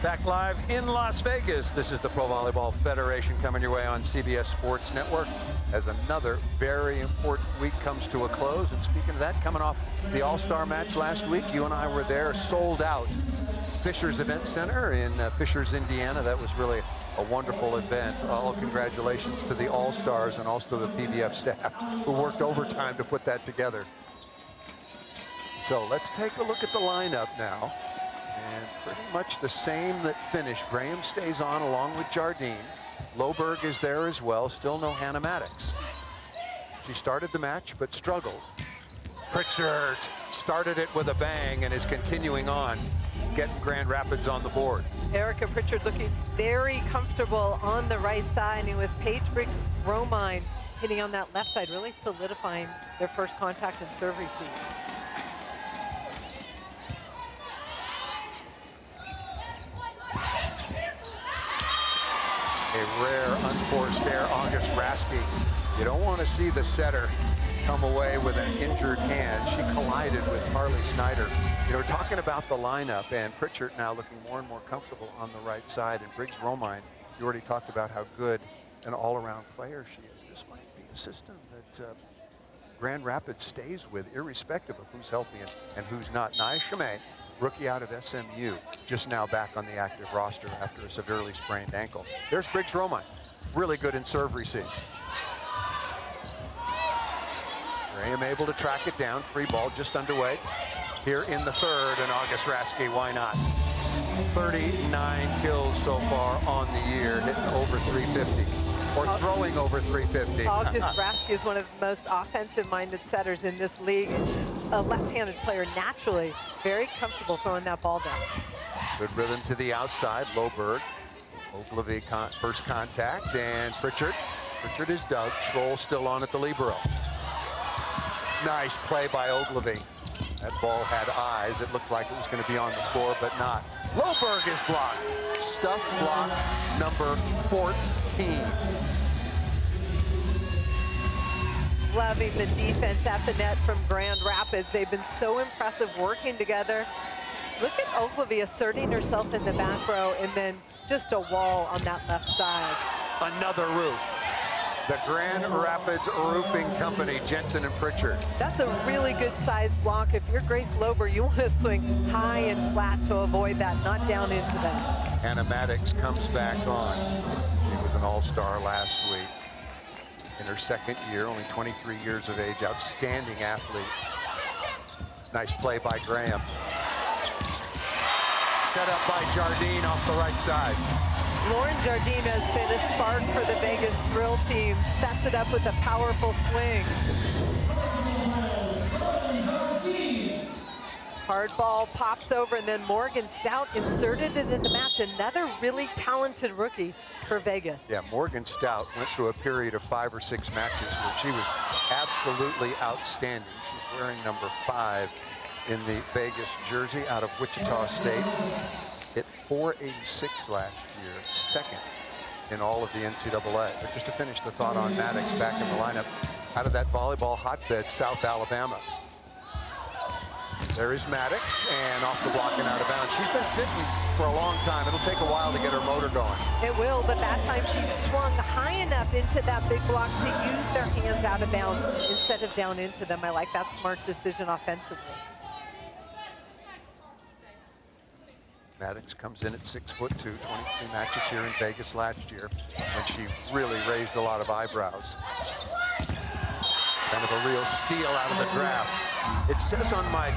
Back live in Las Vegas. This is the Pro Volleyball Federation coming your way on CBS Sports Network as another very important week comes to a close. And speaking of that, coming off the All-Star match last week, you and I were there, sold out. Fishers Event Center in Fishers, Indiana. That was really a wonderful event. All congratulations to the All-Stars and also the PVF staff who worked overtime to put that together. So let's take a look at the lineup now. And pretty much the same that finished. Graham stays on along with Jardine. Loberg is there as well. Still no Hannah Maddox. She started the match but struggled. Pritchard started it with a bang and is continuing on, getting Grand Rapids on the board. Erica Pritchard looking very comfortable on the right side, and with Paige Briggs-Romine hitting on that left side, really solidifying their first contact and serve receive. A rare unforced error, August Raske. You don't want to see the setter come away with an injured hand. She collided with Carly Snyder. You know, we're talking about the lineup, and Pritchard now looking more and more comfortable on the right side. And Briggs-Romine, you already talked about how good an all-around player she is. This might be a system that Grand Rapids stays with, irrespective of who's healthy and who's not. Nia Chimay, rookie out of SMU, just now back on the active roster after a severely sprained ankle. There's Briggs-Romine, really good in serve receive. Graham able to track it down, free ball just underway here in the third, and August Raske, why not? 39 kills so far on the year, hitting over 350, or throwing over 350. August Raske is one of the most offensive-minded setters in this league, and she's a left-handed player naturally, very comfortable throwing that ball down. Good rhythm to the outside, Loberg. Ogilvy first contact, and Pritchard. Pritchard is dug, Schroll still on at the libero. Nice play by Ogilvy. That ball had eyes. It looked like it was going to be on the floor, but not. Loberg is blocked. Stuff block number 14. Loving the defense at the net from Grand Rapids. They've been so impressive working together. Look at Ogilvy asserting herself in the back row, and then just a wall on that left side. Another roof. The Grand Rapids Roofing Company, Jensen and Pritchard. That's a really good size block. If you're Grace Lober, you want to swing high and flat to avoid that, not down into them. Hannah Maddox comes back on. She was an all-star last week. In her second year, only 23 years of age, outstanding athlete. Nice play by Graham. Set up by Jardine off the right side. Lauren Jardine has been a spark for the Vegas Thrill team. Sets it up with a powerful swing. Hard ball pops over, and then Morgan Stout inserted it in the match. Another really talented rookie for Vegas. Yeah, Morgan Stout went through a period of 5 or 6 matches where she was absolutely outstanding. She's wearing number 5 in the Vegas jersey out of Wichita State. Hit .486 last year, second in all of the NCAA. But just to finish the thought on Maddox back in the lineup, out of that volleyball hotbed, South Alabama. There is Maddox, and off the block and out of bounds. She's been sitting for a long time. It'll take a while to get her motor going. It will, but that time she swung high enough into that big block to use their hands out of bounds instead of down into them. I like that smart decision offensively. Maddox comes in at 6'2", 23 matches here in Vegas last year, and she really raised a lot of eyebrows. Kind of a real steal out of the draft. It says on my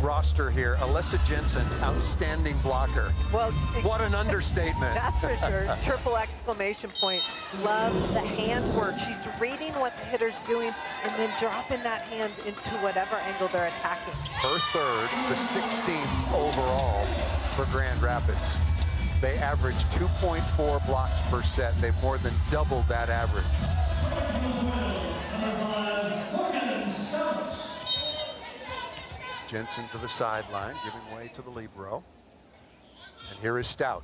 roster here, Alessa Jensen, outstanding blocker. Well, what an understatement. That's for sure. Triple exclamation point. Love the handwork. She's reading what the hitter's doing and then dropping that hand into whatever angle they're attacking. Her third, the 16th overall for Grand Rapids. They average 2.4 blocks per set. They've more than doubled that average. Jensen to the sideline, giving way to the libero. And here is Stout.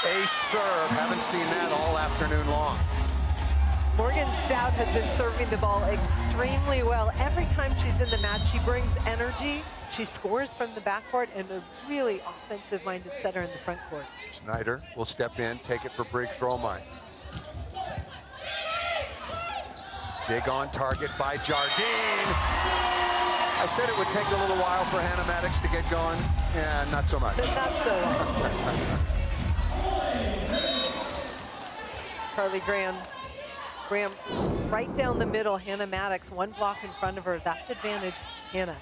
Ace serve, haven't seen that all afternoon long. Morgan Stout has been serving the ball extremely well. Every time she's in the match, she brings energy. She scores from the backcourt and a really offensive-minded setter in the front court. Snyder will step in, take it for Briggs Romine. Big on target by Jardine. I said it would take a little while for Hannah Maddox to get going. Yeah, not so much. Not so long. Carly Graham right down the middle. Hannah Maddox, one block in front of her. That's advantage, Hannah.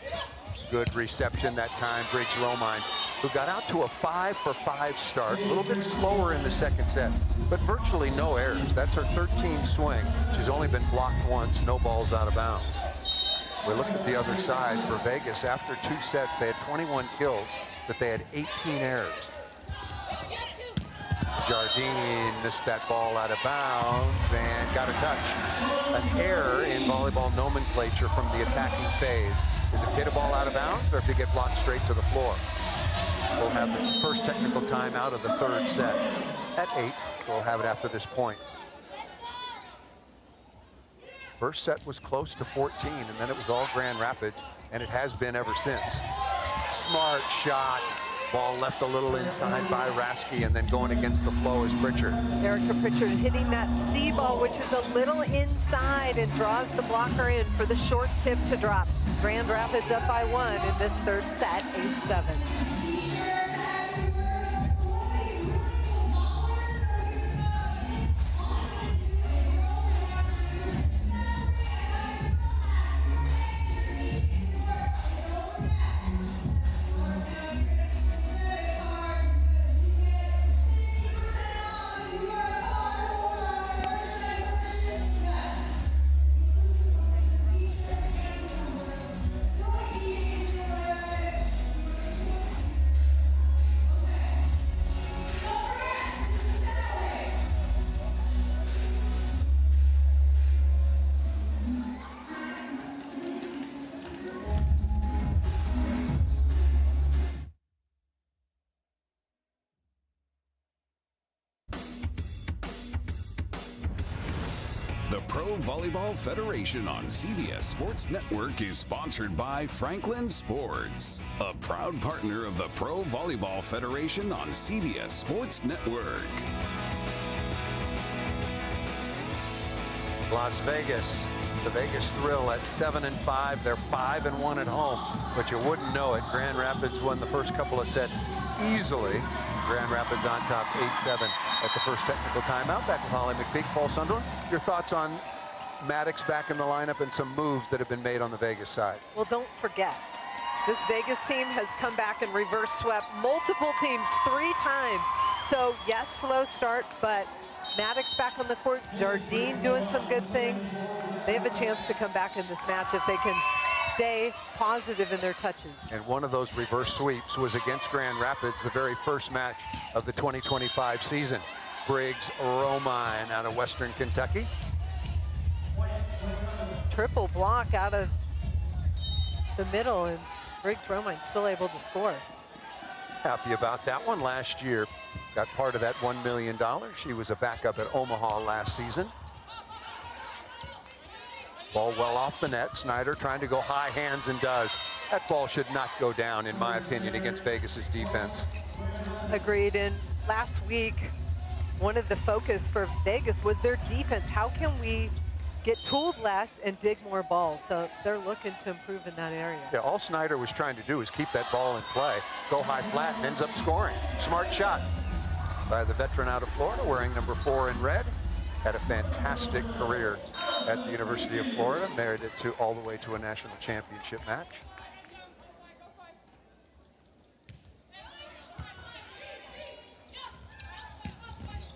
Good reception that time, Briggs Romine, who got out to a 5-for-5 start, a little bit slower in the second set, but virtually no errors. That's her 13th swing. She's only been blocked once, no balls out of bounds. We looked at the other side for Vegas. After 2 sets, they had 21 kills, but they had 18 errors. Jardine missed that ball out of bounds and got a touch. An error in volleyball nomenclature from the attacking phase is if you hit a ball out of bounds or if you get blocked straight to the floor. We'll have the first technical time out of the third set at 8, so we'll have it after this point. First set was close to 14, and then it was all Grand Rapids, and it has been ever since. Smart shot. Ball left a little inside by Rasky, and then going against the flow is Pritchard. Erica Pritchard hitting that C ball, which is a little inside and draws the blocker in for the short tip to drop. Grand Rapids up by 1 in this third set, 8-7. The Pro Volleyball Federation on CBS Sports Network is sponsored by Franklin Sports, a proud partner of the Pro Volleyball Federation on CBS Sports Network. Las Vegas, the Vegas Thrill at 7-5. They're 5-1 at home, but you wouldn't know it. Grand Rapids won the first couple of sets easily. Grand Rapids on top 8-7 at the first technical timeout. Back with Holly McPeak, Paul Sunderland. Your thoughts on Maddox back in the lineup and some moves that have been made on the Vegas side? Well, don't forget, this Vegas team has come back and reverse swept multiple teams 3 times. So yes, slow start, but Maddox back on the court, Jardine doing some good things. They have a chance to come back in this match if they can stay positive in their touches. And one of those reverse sweeps was against Grand Rapids, the very first match of the 2025 season. Briggs Romine out of Western Kentucky. Triple block out of the middle, and Briggs Romine still able to score. Happy about that one. Last year got part of that $1 million. She was a backup at Omaha last season. Ball well off the net. Snyder trying to go high, hands and does. That ball should not go down, in my opinion, against Vegas's defense. Agreed. And last week, one of the focus for Vegas was their defense. How can we get tooled less and dig more balls? So they're looking to improve in that area. Yeah, all Snyder was trying to do is keep that ball in play, go high flat, and ends up scoring. Smart shot by the veteran out of Florida, wearing number 4 in red. Had a fantastic career at the University of Florida, married it to all the way to a national championship match.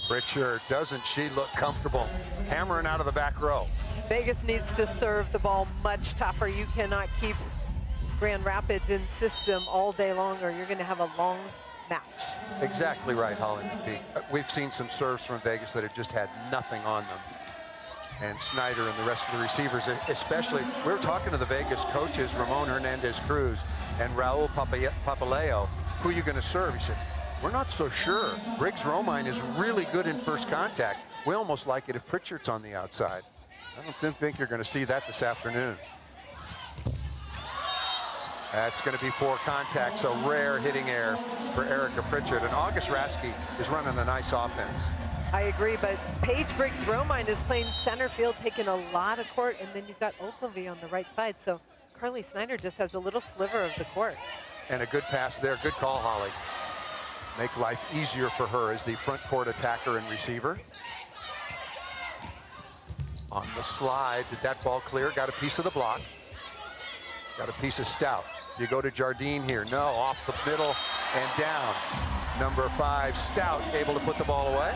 Pritchard, doesn't she look comfortable? Hammering out of the back row. Vegas needs to serve the ball much tougher. You cannot keep Grand Rapids in system all day long, or you're going to have a long match. Exactly right, Holly McPeak. We've seen some serves from Vegas that have just had nothing on them. And Snyder and the rest of the receivers, especially, we were talking to the Vegas coaches, Ramon Hernandez-Cruz and Raul Papaleo, who are you going to serve? He said, we're not so sure. Briggs Romine is really good in first contact. We almost like it if Pritchard's on the outside. I don't think you're going to see that this afternoon. That's going to be 4 contacts, so rare hitting error for Erica Pritchard. And August Raske is running a nice offense. I agree, but Paige Briggs-Romine is playing center field, taking a lot of court, and then you've got Ogilvy on the right side. So Carly Snyder just has a little sliver of the court. And a good pass there. Good call, Holly. Make life easier for her as the front court attacker and receiver. On the slide, did that ball clear? Got a piece of the block. Got a piece of Stout. You go to Jardine here. No, off the middle and down. Number 5, Stout, able to put the ball away.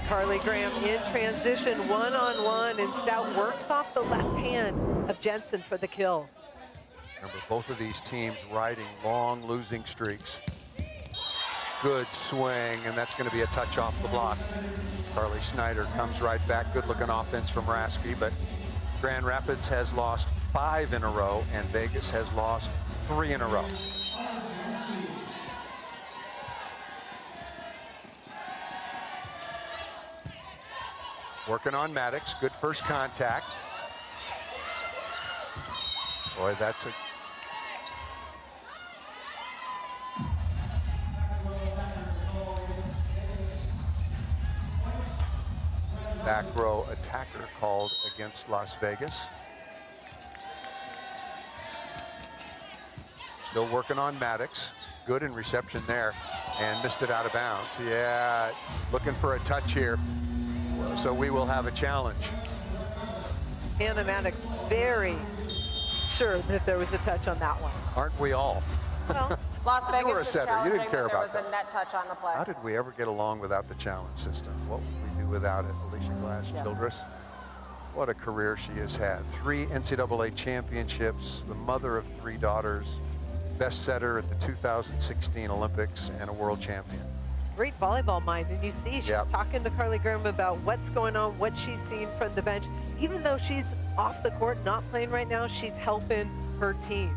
Carly Graham in transition, one-on-one, and Stout works off the left hand of Jensen for the kill. Remember, both of these teams riding long losing streaks. Good swing, and that's going to be a touch off the block. Carly Snyder comes right back. Good looking offense from Raske, but Grand Rapids has lost 5 in a row, and Vegas has lost 3 in a row. Working on Maddox, good first contact. Boy, that's a back row attacker called against Las Vegas. Still working on Maddox. Good in reception there and missed it out of bounds. Yeah, looking for a touch here. So we will have a challenge. Hannah Maddox very sure that there was a touch on that one. Aren't we all? Well, Las You were a Vegas is setter. You challenging didn't care that there about was that. a net touch on the play. How did we ever get along without the challenge system? What would we do without it? Alicia Glass Childress. What a career she has had. 3 NCAA championships, the mother of 3 daughters, best setter at the 2016 Olympics, and a world champion. great volleyball mind, and you see she's talking to Carly Graham about what's going on, what she's seen from the bench. Even though she's off the court, not playing right now, she's helping her team.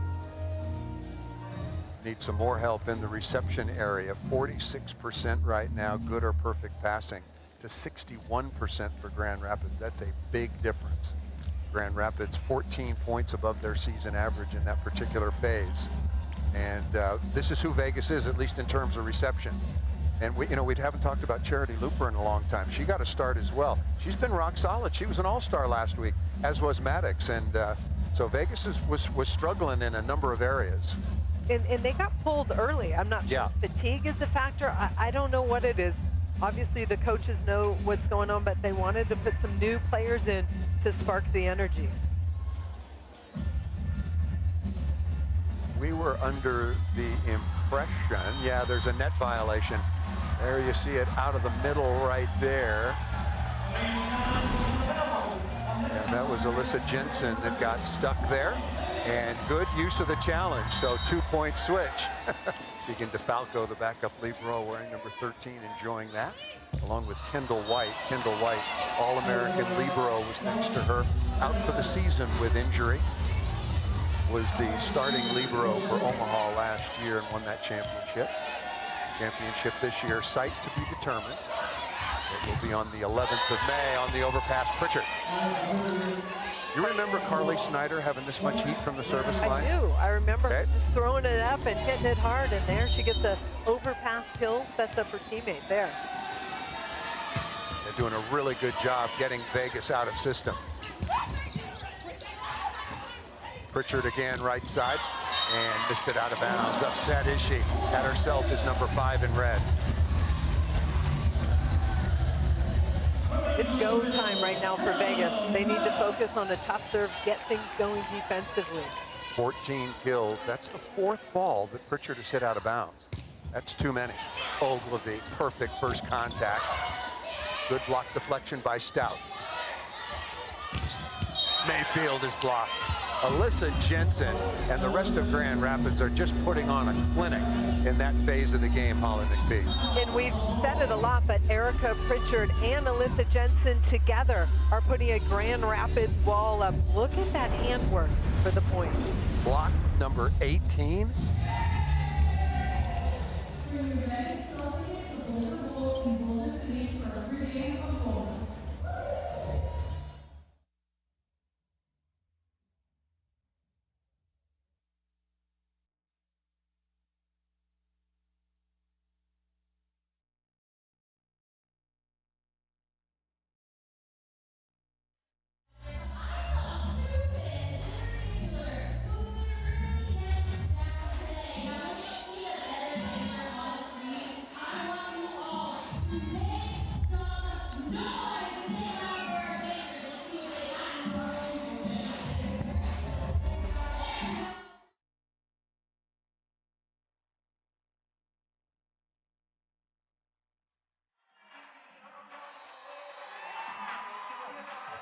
Need some more help in the reception area. 46% right now, good or perfect passing, to 61% for Grand Rapids. That's a big difference. Grand Rapids 14 points above their season average in that particular phase. And this is who Vegas is, at least in terms of reception. And we haven't talked about Charity Looper in a long time. She got a start as well. She's been rock solid. She was an all-star last week, as was Maddox. And so Vegas was struggling in a number of areas. And they got pulled early. I'm not sure if fatigue is a factor. I don't know what it is. Obviously, the coaches know what's going on, but they wanted to put some new players in to spark the energy. We were under the impression, there's a net violation. There you see it out of the middle right there. And that was Alyssa Jensen that got stuck there. And good use of the challenge, so 2-point switch. Tegan DeFalco, the backup libero, wearing number 13, enjoying that, along with Kendall White. Kendall White, All-American libero, was next to her, out for the season with injury. Was the starting libero for Omaha last year and won that championship. Championship this year, site to be determined. It will be on the 11th of May on the overpass. Pritchard. You remember Carly Snyder having this much heat from the service line? I do. I remember her just throwing it up and hitting it hard, and there she gets a overpass kill, sets up her teammate there. They're doing a really good job getting Vegas out of system. Pritchard again, right side, and missed it out of bounds. Upset is she? At herself is number 5 in red. It's go time right now for Vegas. They need to focus on a tough serve, get things going defensively. 14 kills. That's the 4th ball that Pritchard has hit out of bounds. That's too many. Ogilvy, perfect first contact. Good block deflection by Stout. Mayfield is blocked. Alyssa Jensen and the rest of Grand Rapids are just putting on a clinic in that phase of the game, Holly McPhee. And we've said it a lot, but Erica Pritchard and Alyssa Jensen together are putting a Grand Rapids wall up. Look at that handwork for the point. Block number 18.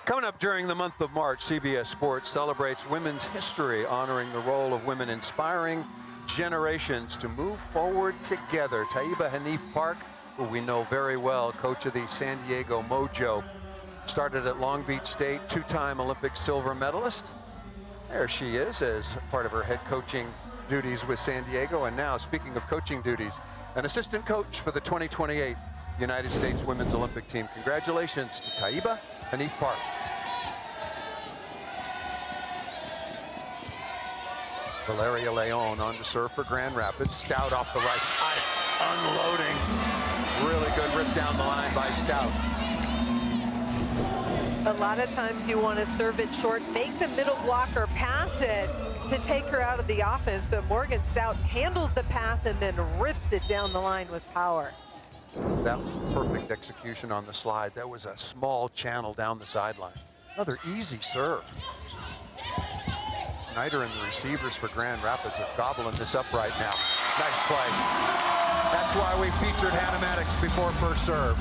Coming up during the month of March, CBS Sports celebrates women's history, honoring the role of women inspiring generations to move forward together. Taiba Hanif Park, who we know very well, coach of the San Diego Mojo, started at Long Beach State, two-time Olympic silver medalist. There she is as part of her head coaching duties with San Diego. And now, speaking of coaching duties, an assistant coach for the 2028 United States Women's Olympic team. Congratulations to Taiba Hanif Park. Valeria Leon on to serve for Grand Rapids. Stout off the right side, unloading. Really good rip down the line by Stout. A lot of times you want to serve it short, make the middle blocker pass it to take her out of the offense, but Morgan Stout handles the pass and then rips it down the line with power. That was perfect execution on the slide. That was a small channel down the sideline. Another easy serve. Snyder and the receivers for Grand Rapids are gobbling this up right now. Nice play. That's why we featured Hannah Maddox before first serve.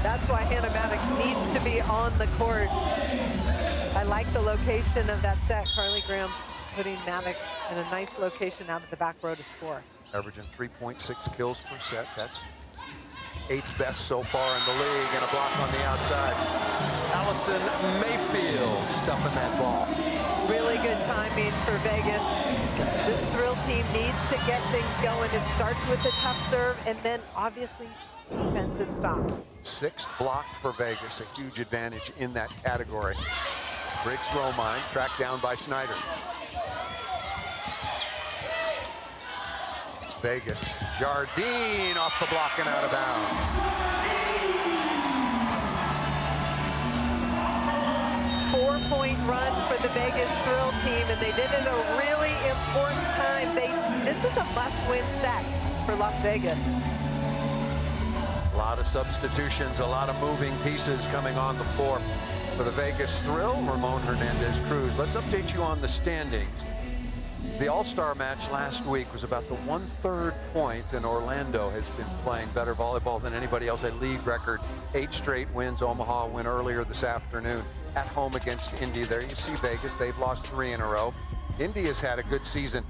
That's why Hannah Maddox needs to be on the court. I like the location of that set. Carly Graham putting Maddox in a nice location out of the back row to score. Averaging 3.6 kills per set. That's 8th best so far in the league, and a block on the outside. Allison Mayfield stuffing that ball. Really good timing for Vegas. This Thrill team needs to get things going. It starts with a tough serve and then obviously defensive stops. 6th block for Vegas, a huge advantage in that category. Briggs Romine tracked down by Snyder. Vegas, Jardine off the block and out of bounds. Four-point run for the Vegas Thrill team, and they did it at a really important time. This is a must-win set for Las Vegas. A lot of substitutions, a lot of moving pieces coming on the floor for the Vegas Thrill. Ramon Hernandez-Cruz. Let's update you on the standings. The All-Star match last week was about the 1/3 point, and Orlando has been playing better volleyball than anybody else. A league record, 8 straight wins. Omaha win earlier this afternoon at home against Indy. There you see Vegas. They've lost 3 in a row. Indy has had a good season.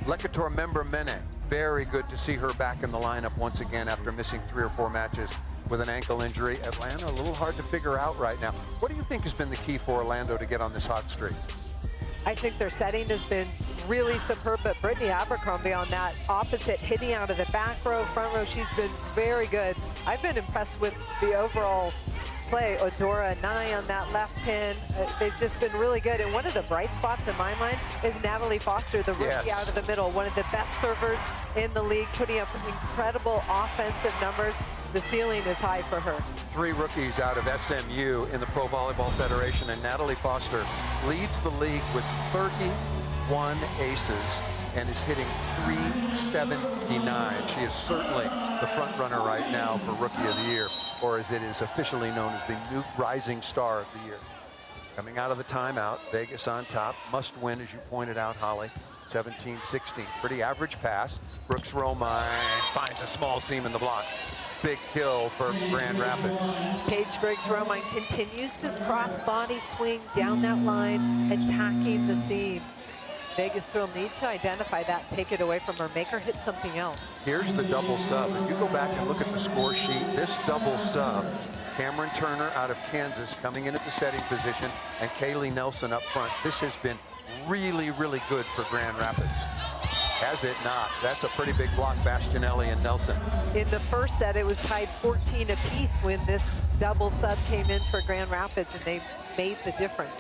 Lecator member Mene, very good to see her back in the lineup once again after missing 3 or 4 matches with an ankle injury. Atlanta, a little hard to figure out right now. What do you think has been the key for Orlando to get on this hot streak? I think their setting has been really superb, but Brittany Abercrombie on that opposite, hitting out of the back row, front row, she's been very good. I've been impressed with the overall play. Odora Nye on that left pin. They've just been really good. And one of the bright spots in my mind is Natalie Foster, the rookie out of the middle, one of the best servers in the league, putting up incredible offensive numbers. The ceiling is high for her. 3 rookies out of SMU in the Pro Volleyball Federation, and Natalie Foster leads the league with 31 aces and is hitting .379. She is certainly the front runner right now for Rookie of the Year, or as it is officially known as the new rising star of the year. Coming out of the timeout, Vegas on top, must win, as you pointed out, Holly. 17-16, pretty average pass. Brooks Romine finds a small seam in the block. Big kill for Grand Rapids. Paige Briggs-Romine continues to cross-body swing down that line, attacking the seam. Vegas Thrill need to identify that, take it away from her, make her hit something else. Here's the double sub. If you go back and look at the score sheet, this double sub, Cameron Turner out of Kansas coming in at the setting position, and Kaylee Nelson up front. This has been really, really good for Grand Rapids. Has it not? That's a pretty big block, Bastianelli and Nelson. In the first set, it was tied 14 apiece when this double sub came in for Grand Rapids, and they made the difference.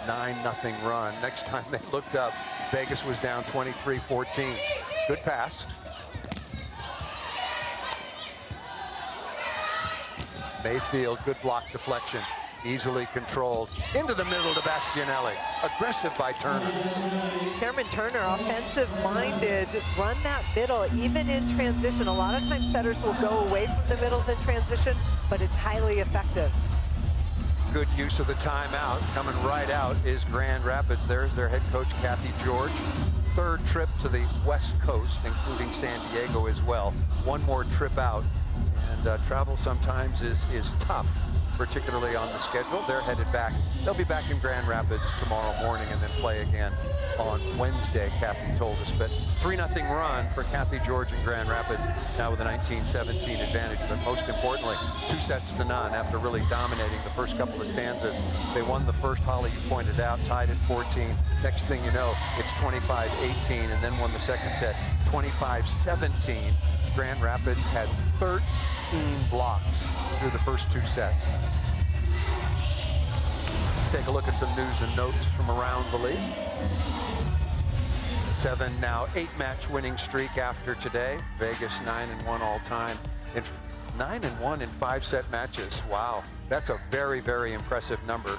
9-0 run. Next time they looked up, Vegas was down 23-14. Good pass. Mayfield, good block deflection. Easily controlled. Into the middle to Bastianelli. Aggressive by Turner. Cameron Turner, offensive-minded, run that middle, even in transition. A lot of times setters will go away from the middles in transition, but it's highly effective. Good use of the timeout. Coming right out is Grand Rapids. There's their head coach, Kathy George. 3rd trip to the West Coast, including San Diego as well. 1 more trip out. And travel sometimes is tough, particularly on the schedule. They're headed back. They'll be back in Grand Rapids tomorrow morning and then play again on Wednesday, Kathy told us. But 3-0 run for Kathy George in Grand Rapids, now with a 19-17 advantage. But most importantly, 2-0 after really dominating the first couple of stanzas. They won the first, Holly, you pointed out, tied at 14. Next thing you know, it's 25-18, and then won the second set, 25-17. Grand Rapids had 13 blocks through the first 2 sets. Let's take a look at some news and notes from around the league. 7 now 8-match winning streak after today. Vegas 9-1 all time. 9-1 in 5-set matches. Wow, that's a very, very impressive number.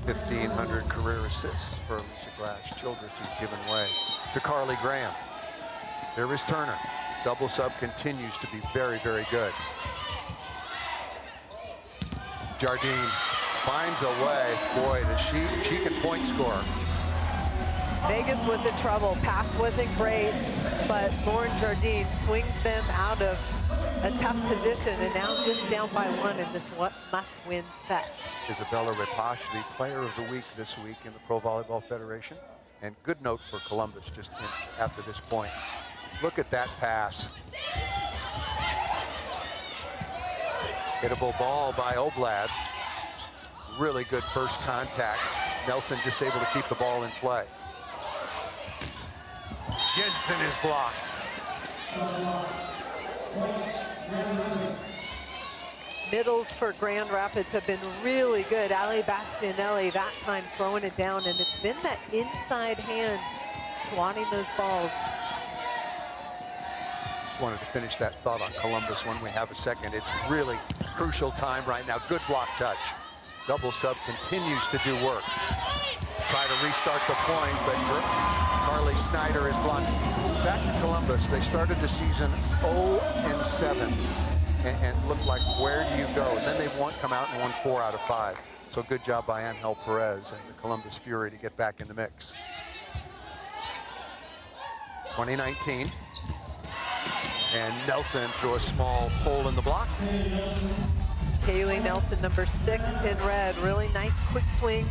.1,500 career assists for Alicia Glass-Childress, who's given way to Carly Graham. There is Turner. Double sub continues to be very, very good. Jardine finds a way. Boy, does she can point score. Vegas was in trouble. Pass wasn't great, but Lauren Jardine swings them out of a tough position, and now just down by 1 in this must-win set. Isabella Ripoche, the player of the week this week in the Pro Volleyball Federation. And good note for Columbus just after this point. Look at that pass. Hittable ball by Oblad. Really good first contact. Nelson just able to keep the ball in play. Jensen is blocked. Middles for Grand Rapids have been really good. Ali Bastianelli that time throwing it down, and it's been that inside hand swatting those balls. Just wanted to finish that thought on Columbus when we have a second. It's really crucial time right now. Good block touch. Double sub continues to do work. Try to restart the point, but Carly Snyder is blocked. Back to Columbus. They started the season 0-7 and looked like, where do you go? And then they've come out and won 4 out of 5. So good job by Angel Perez and the Columbus Fury to get back in the mix. 2019. And Nelson through a small hole in the block. Kaylee Nelson, number 6 in red. Really nice quick swing.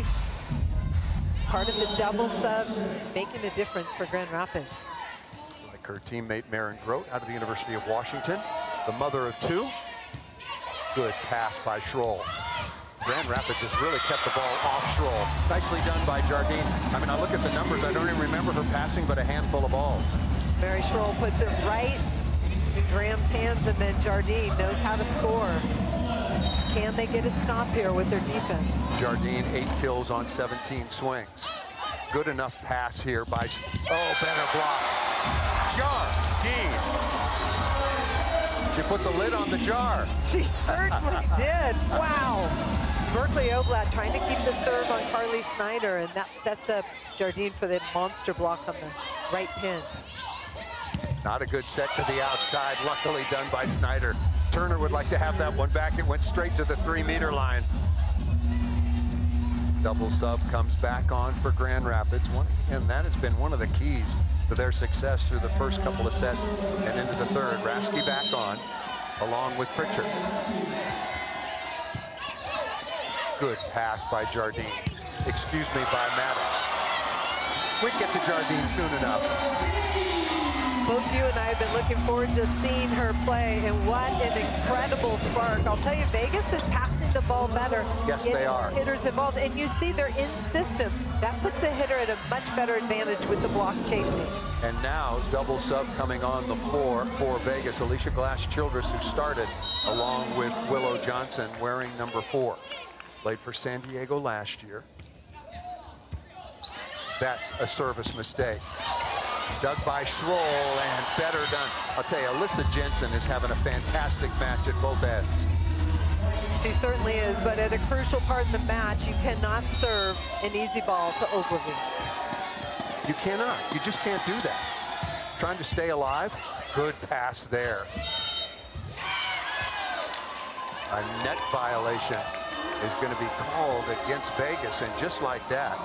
Part of the double sub, making a difference for Grand Rapids. Like her teammate Maren Grote out of the University of Washington, the mother of 2. Good pass by Schroll. Grand Rapids has really kept the ball off Schroll. Nicely done by Jardine. I mean, I look at the numbers, I don't even remember her passing but a handful of balls. Mary Schroll puts it right in Graham's hands, and then Jardine knows how to score. Can they get a stop here with their defense? Jardine 8 kills on 17 swings. Good enough pass here by, oh, better block. Jardine. She put the lid on the jar. She certainly did. Wow. Berkeley Oblad trying to keep the serve on Carly Snyder, and that sets up Jardine for the monster block on the right pin. Not a good set to the outside, luckily done by Snyder. Turner would like to have that one back. It went straight to the 3-meter line. Double sub comes back on for Grand Rapids. And that has been one of the keys to their success through the first couple of sets and into the third. Rasky back on, along with Pritchard. Good pass by Jardine. Excuse me, by Maddox. We'd get to Jardine soon enough. Both you and I have been looking forward to seeing her play, and what an incredible spark. I'll tell you, Vegas is passing the ball better. Yes, they are. Hitters involved, and you see they're in system. That puts the hitter at a much better advantage with the block chasing. And now, double sub coming on the floor for Vegas. Alicia Glass-Childress, who started along with Willow Johnson, wearing number 4. Played for San Diego last year. That's a service mistake. Dug by Schroll, and better done. I'll tell you, Alyssa Jensen is having a fantastic match at both ends. She certainly is, but at a crucial part in the match, you cannot serve an easy ball to Ogilvy. You cannot. You just can't do that. Trying to stay alive. Good pass there. A net violation. is going to be called against Vegas, and just like that,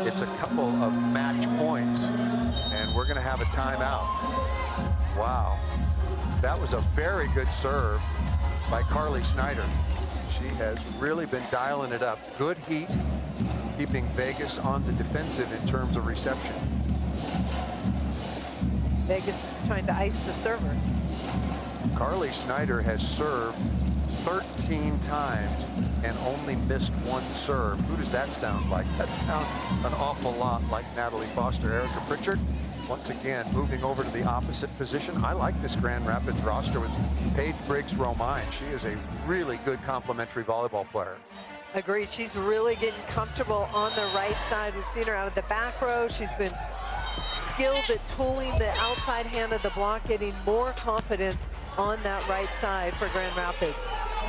it's a couple of match points, and we're going to have a timeout. Wow, that was a very good serve by Carly Snyder. She has really been dialing it up. Good heat, keeping Vegas on the defensive in terms of reception. Vegas trying to ice the server. Carly Snyder has served 13 times and only missed one serve. Who does that sound like? That sounds an awful lot like Natalie Foster. Erica Pritchard, once again, moving over to the opposite position. I like this Grand Rapids roster with Paige Briggs-Romine. She is a really good complementary volleyball player. Agreed. She's really getting comfortable on the right side. We've seen her out of the back row. She's been skilled at tooling the outside hand of the block, getting more confidence on that right side for Grand Rapids.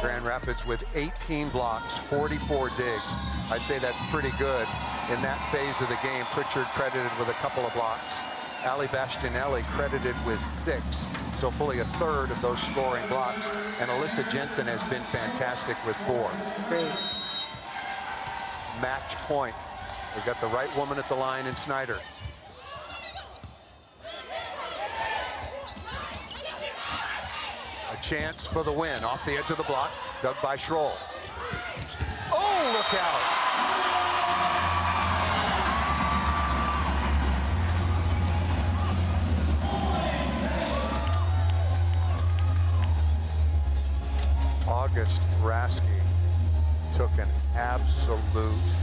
Grand Rapids with 18 blocks, 44 digs. I'd say that's pretty good in that phase of the game. Pritchard credited with a couple of blocks. Ali Bastianelli credited with 6, so fully a third of those scoring blocks. And Alyssa Jensen has been fantastic with 4. Great. Match point. We've got the right woman at the line in Snyder. A chance for the win off the edge of the block, dug by Schroll. Oh, look out! August Raske took an absolute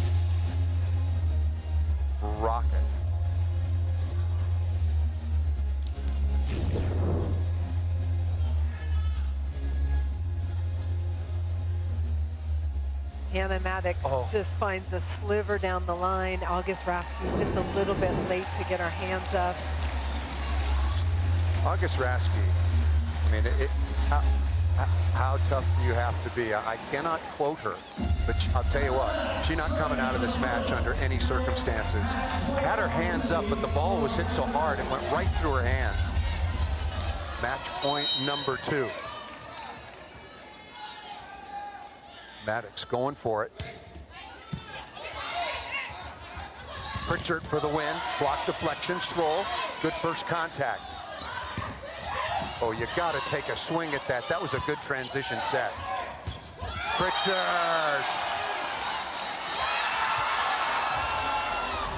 rocket. Hannah Maddox just finds a sliver down the line. August Raske just a little bit late to get her hands up. August Raske, I mean, how tough do you have to be? I cannot quote her, but I'll tell you what, she's not coming out of this match under any circumstances. Had her hands up, but the ball was hit so hard it went right through her hands. Match point number 2. Maddox going for it. Pritchard for the win. Block deflection. Schroll. Good first contact. Oh, you got to take a swing at that. That was a good transition set. Pritchard.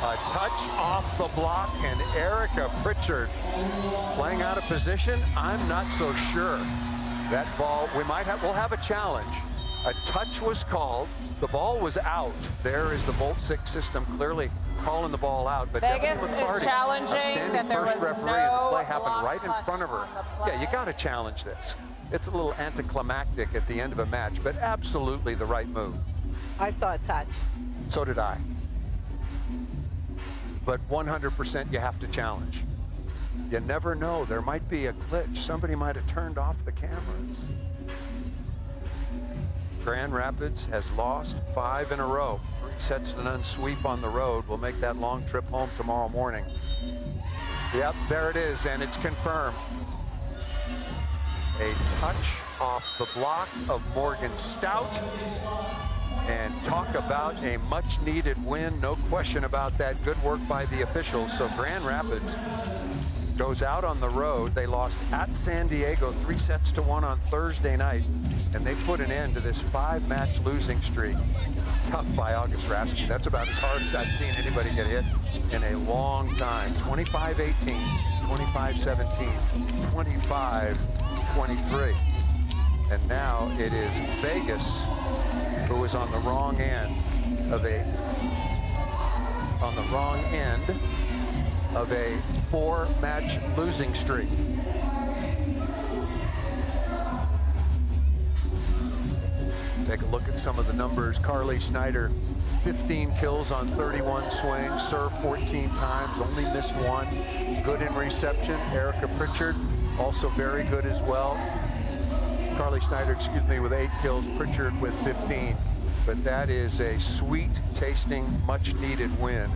A touch off the block, and Erica Pritchard playing out of position. I'm not so sure. That ball, we'll have a challenge. A touch was called. The ball was out. There is the Bolt 6 system clearly calling the ball out. But Vegas is challenging that there was referee, no and the play happened right in touch front of her. on the play. Yeah, you got to challenge this. It's a little anticlimactic at the end of a match, but absolutely the right move. I saw a touch. So did I. But 100% you have to challenge. You never know. There might be a glitch. Somebody might have turned off the cameras. Grand Rapids has lost 5 in a row. 3 sets to none sweep on the road. We'll make that long trip home tomorrow morning. Yep, there it is, and it's confirmed. A touch off the block of Morgan Stout. And talk about a much-needed win. No question about that. Good work by the officials. So Grand Rapids goes out on the road. They lost at San Diego 3 sets to 1 on Thursday night, and they put an end to this 5-match losing streak. Tough by August Raske. That's about as hard as I've seen anybody get hit in a long time. 25-18, 25-17, 25-23. And now it is Vegas who is on the wrong end of a 4-match losing streak. Take a look at some of the numbers. Carly Snyder, 15 kills on 31 swings, served 14 times, only missed 1. Good in reception. Erica Pritchard, also very good as well. Carly Snyder, with 8 kills, Pritchard with 15. But that is a sweet-tasting, much-needed win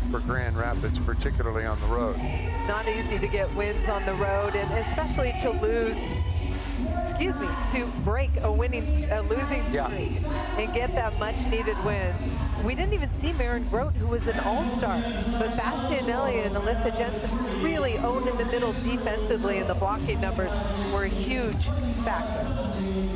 for Grand Rapids, particularly on the road. Not easy to get wins on the road, and especially to lose to break a losing streak and get that much-needed win. We didn't even see Maren Grote, who was an all-star, but Bastianelli and Alyssa Jensen really owned in the middle defensively, and the blocking numbers were a huge factor.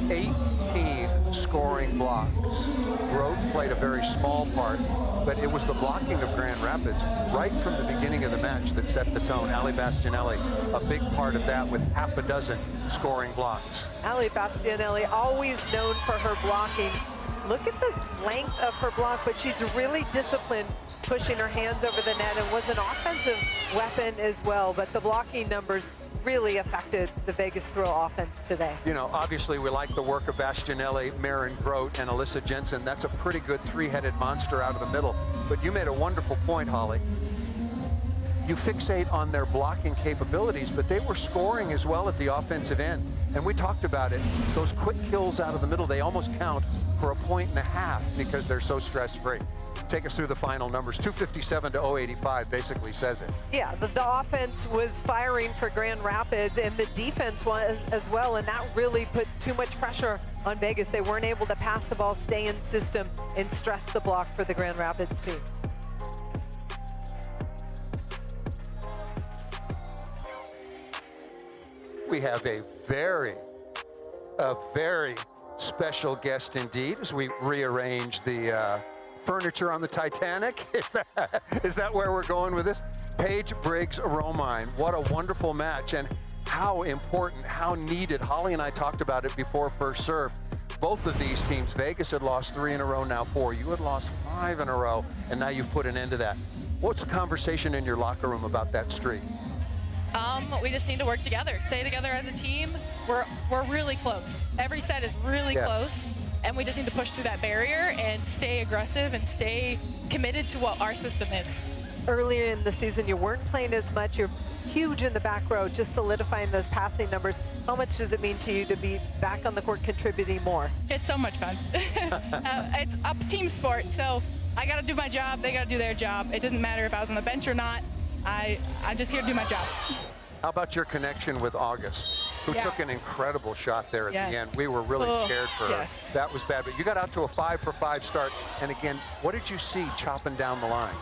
18 scoring blocks. Grote played a very small part, but it was the blocking of Grand Rapids right from the beginning of the match that set the tone. Ali Bastianelli, a big part of that with half a dozen scoring blocks. Ali Bastianelli, always known for her blocking. Look at the length of her block, but she's really disciplined, pushing her hands over the net, and was an offensive weapon as well. But the blocking numbers really affected the Vegas Thrill offense today. You know, obviously we like the work of Bastianelli, Maren Grote, and Alyssa Jensen. That's a pretty good three-headed monster out of the middle. But you made a wonderful point, Holly. You fixate on their blocking capabilities, but they were scoring as well at the offensive end. And we talked about it. Those quick kills out of the middle, they almost count for 1.5 points because they're so stress-free. Take us through the final numbers. 257 to 085 basically says it. Yeah, the offense was firing for Grand Rapids, and the defense was as well, and that really put too much pressure on Vegas. They weren't able to pass the ball, stay in system, and stress the block for the Grand Rapids team. We have a very special guest indeed as we rearrange the furniture on the Titanic. Is that where we're going with this? Paige Briggs-Romine, what a wonderful match, and how important, how needed. Holly and I talked about it before first serve. Both of these teams, Vegas had lost 3 in a row, now 4. You had lost 5 in a row, and now you've put an end to that. What's the conversation in your locker room about that streak? We just need to work together, stay together as a team. We're really close. Every set is really close, and we just need to push through that barrier and stay aggressive and stay committed to what our system is. Earlier in the season, you weren't playing as much. You're huge in the back row, just solidifying those passing numbers. How much does it mean to you to be back on the court contributing more? It's so much fun. It's a team sport, so I got to do my job. They got to do their job. It doesn't matter if I was on the bench or not. I'm just here to do my job. How about your connection with August, who took an incredible shot there at the end? We were really scared for her. That was bad, but you got out to a 5-for-5 start. And again, what did you see chopping down the line?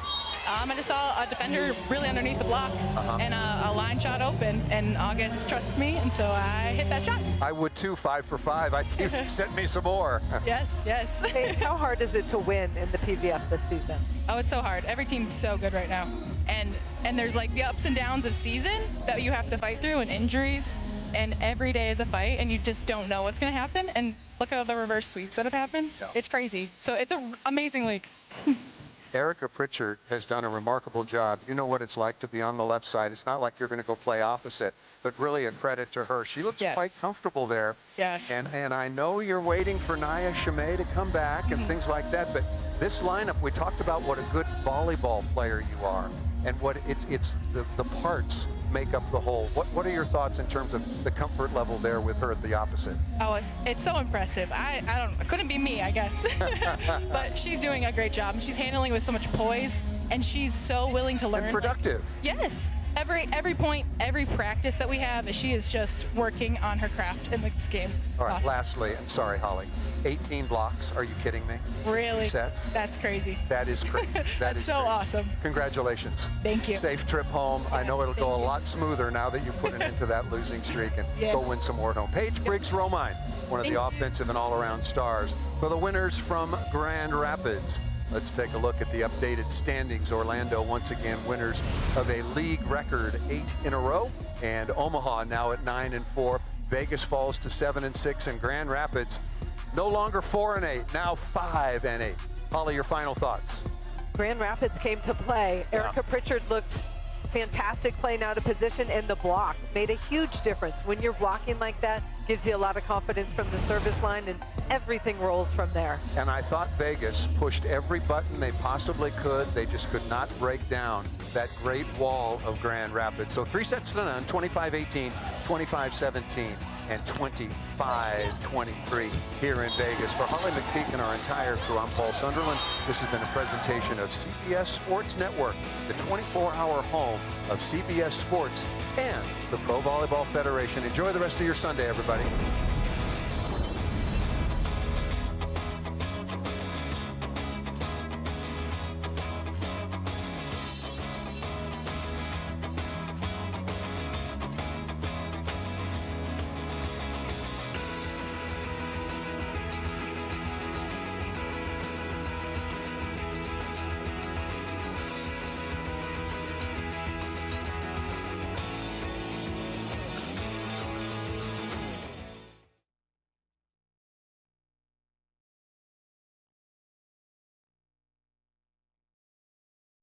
I just saw a defender really underneath the block and a line shot open, and August trusts me, and so I hit that shot. I would too, 5-for-5. I'd send me some more. Yes. Paige, how hard is it to win in the PVF this season? Oh, it's so hard. Every team's so good right now. And there's like the ups and downs of season that you have to fight through, and injuries, and every day is a fight, and you just don't know what's going to happen. And look at all the reverse sweeps that have happened. Yeah. It's crazy. So it's an amazing league. Erica Pritchard has done a remarkable job. You know what it's like to be on the left side. It's not like you're going to go play opposite, but really a credit to her. She looks quite comfortable there. Yes. And I know you're waiting for Nia Chimay to come back and things like that, but this lineup, we talked about what a good volleyball player you are, and what it's the parts make up the whole. What are your thoughts in terms of the comfort level there with her at the opposite? Oh, it's so impressive. It couldn't be me, I guess. But she's doing a great job, and she's handling with so much poise, and she's so willing to learn. And productive. Like, yes. Every point, every practice that we have, she is just working on her craft in this game. All right, awesome. Lastly, I'm sorry, Holly, 18 blocks. Are you kidding me? Really? 2 sets? That's crazy. That is crazy. That's so awesome. Congratulations. Thank you. Safe trip home. Yes, I know it'll go a you. lot smoother now that you put it into that losing streak and go win some more at home. Paige Briggs-Romine, one of the offensive and all-around stars. For the winners from Grand Rapids, let's take a look at the updated standings. Orlando, once again, winners of a league record 8 in a row. And Omaha now at 9-4. Vegas falls to 7-6. And Grand Rapids, no longer 4-8, now 5-8. Holly, your final thoughts. Grand Rapids came to play. Erica Pritchard looked fantastic playing out of position, and the block made a huge difference. When you're blocking like that, gives you a lot of confidence from the service line, and everything rolls from there. And I thought Vegas pushed every button they possibly could. They just could not break down that great wall of Grand Rapids. So 3 sets to none, 25-18, 25-17, and 25-23 here in Vegas. For Holly McPeak and our entire crew, I'm Paul Sunderland. This has been a presentation of CBS Sports Network, the 24-hour home of CBS Sports and the Pro Volleyball Federation. Enjoy the rest of your Sunday, everybody.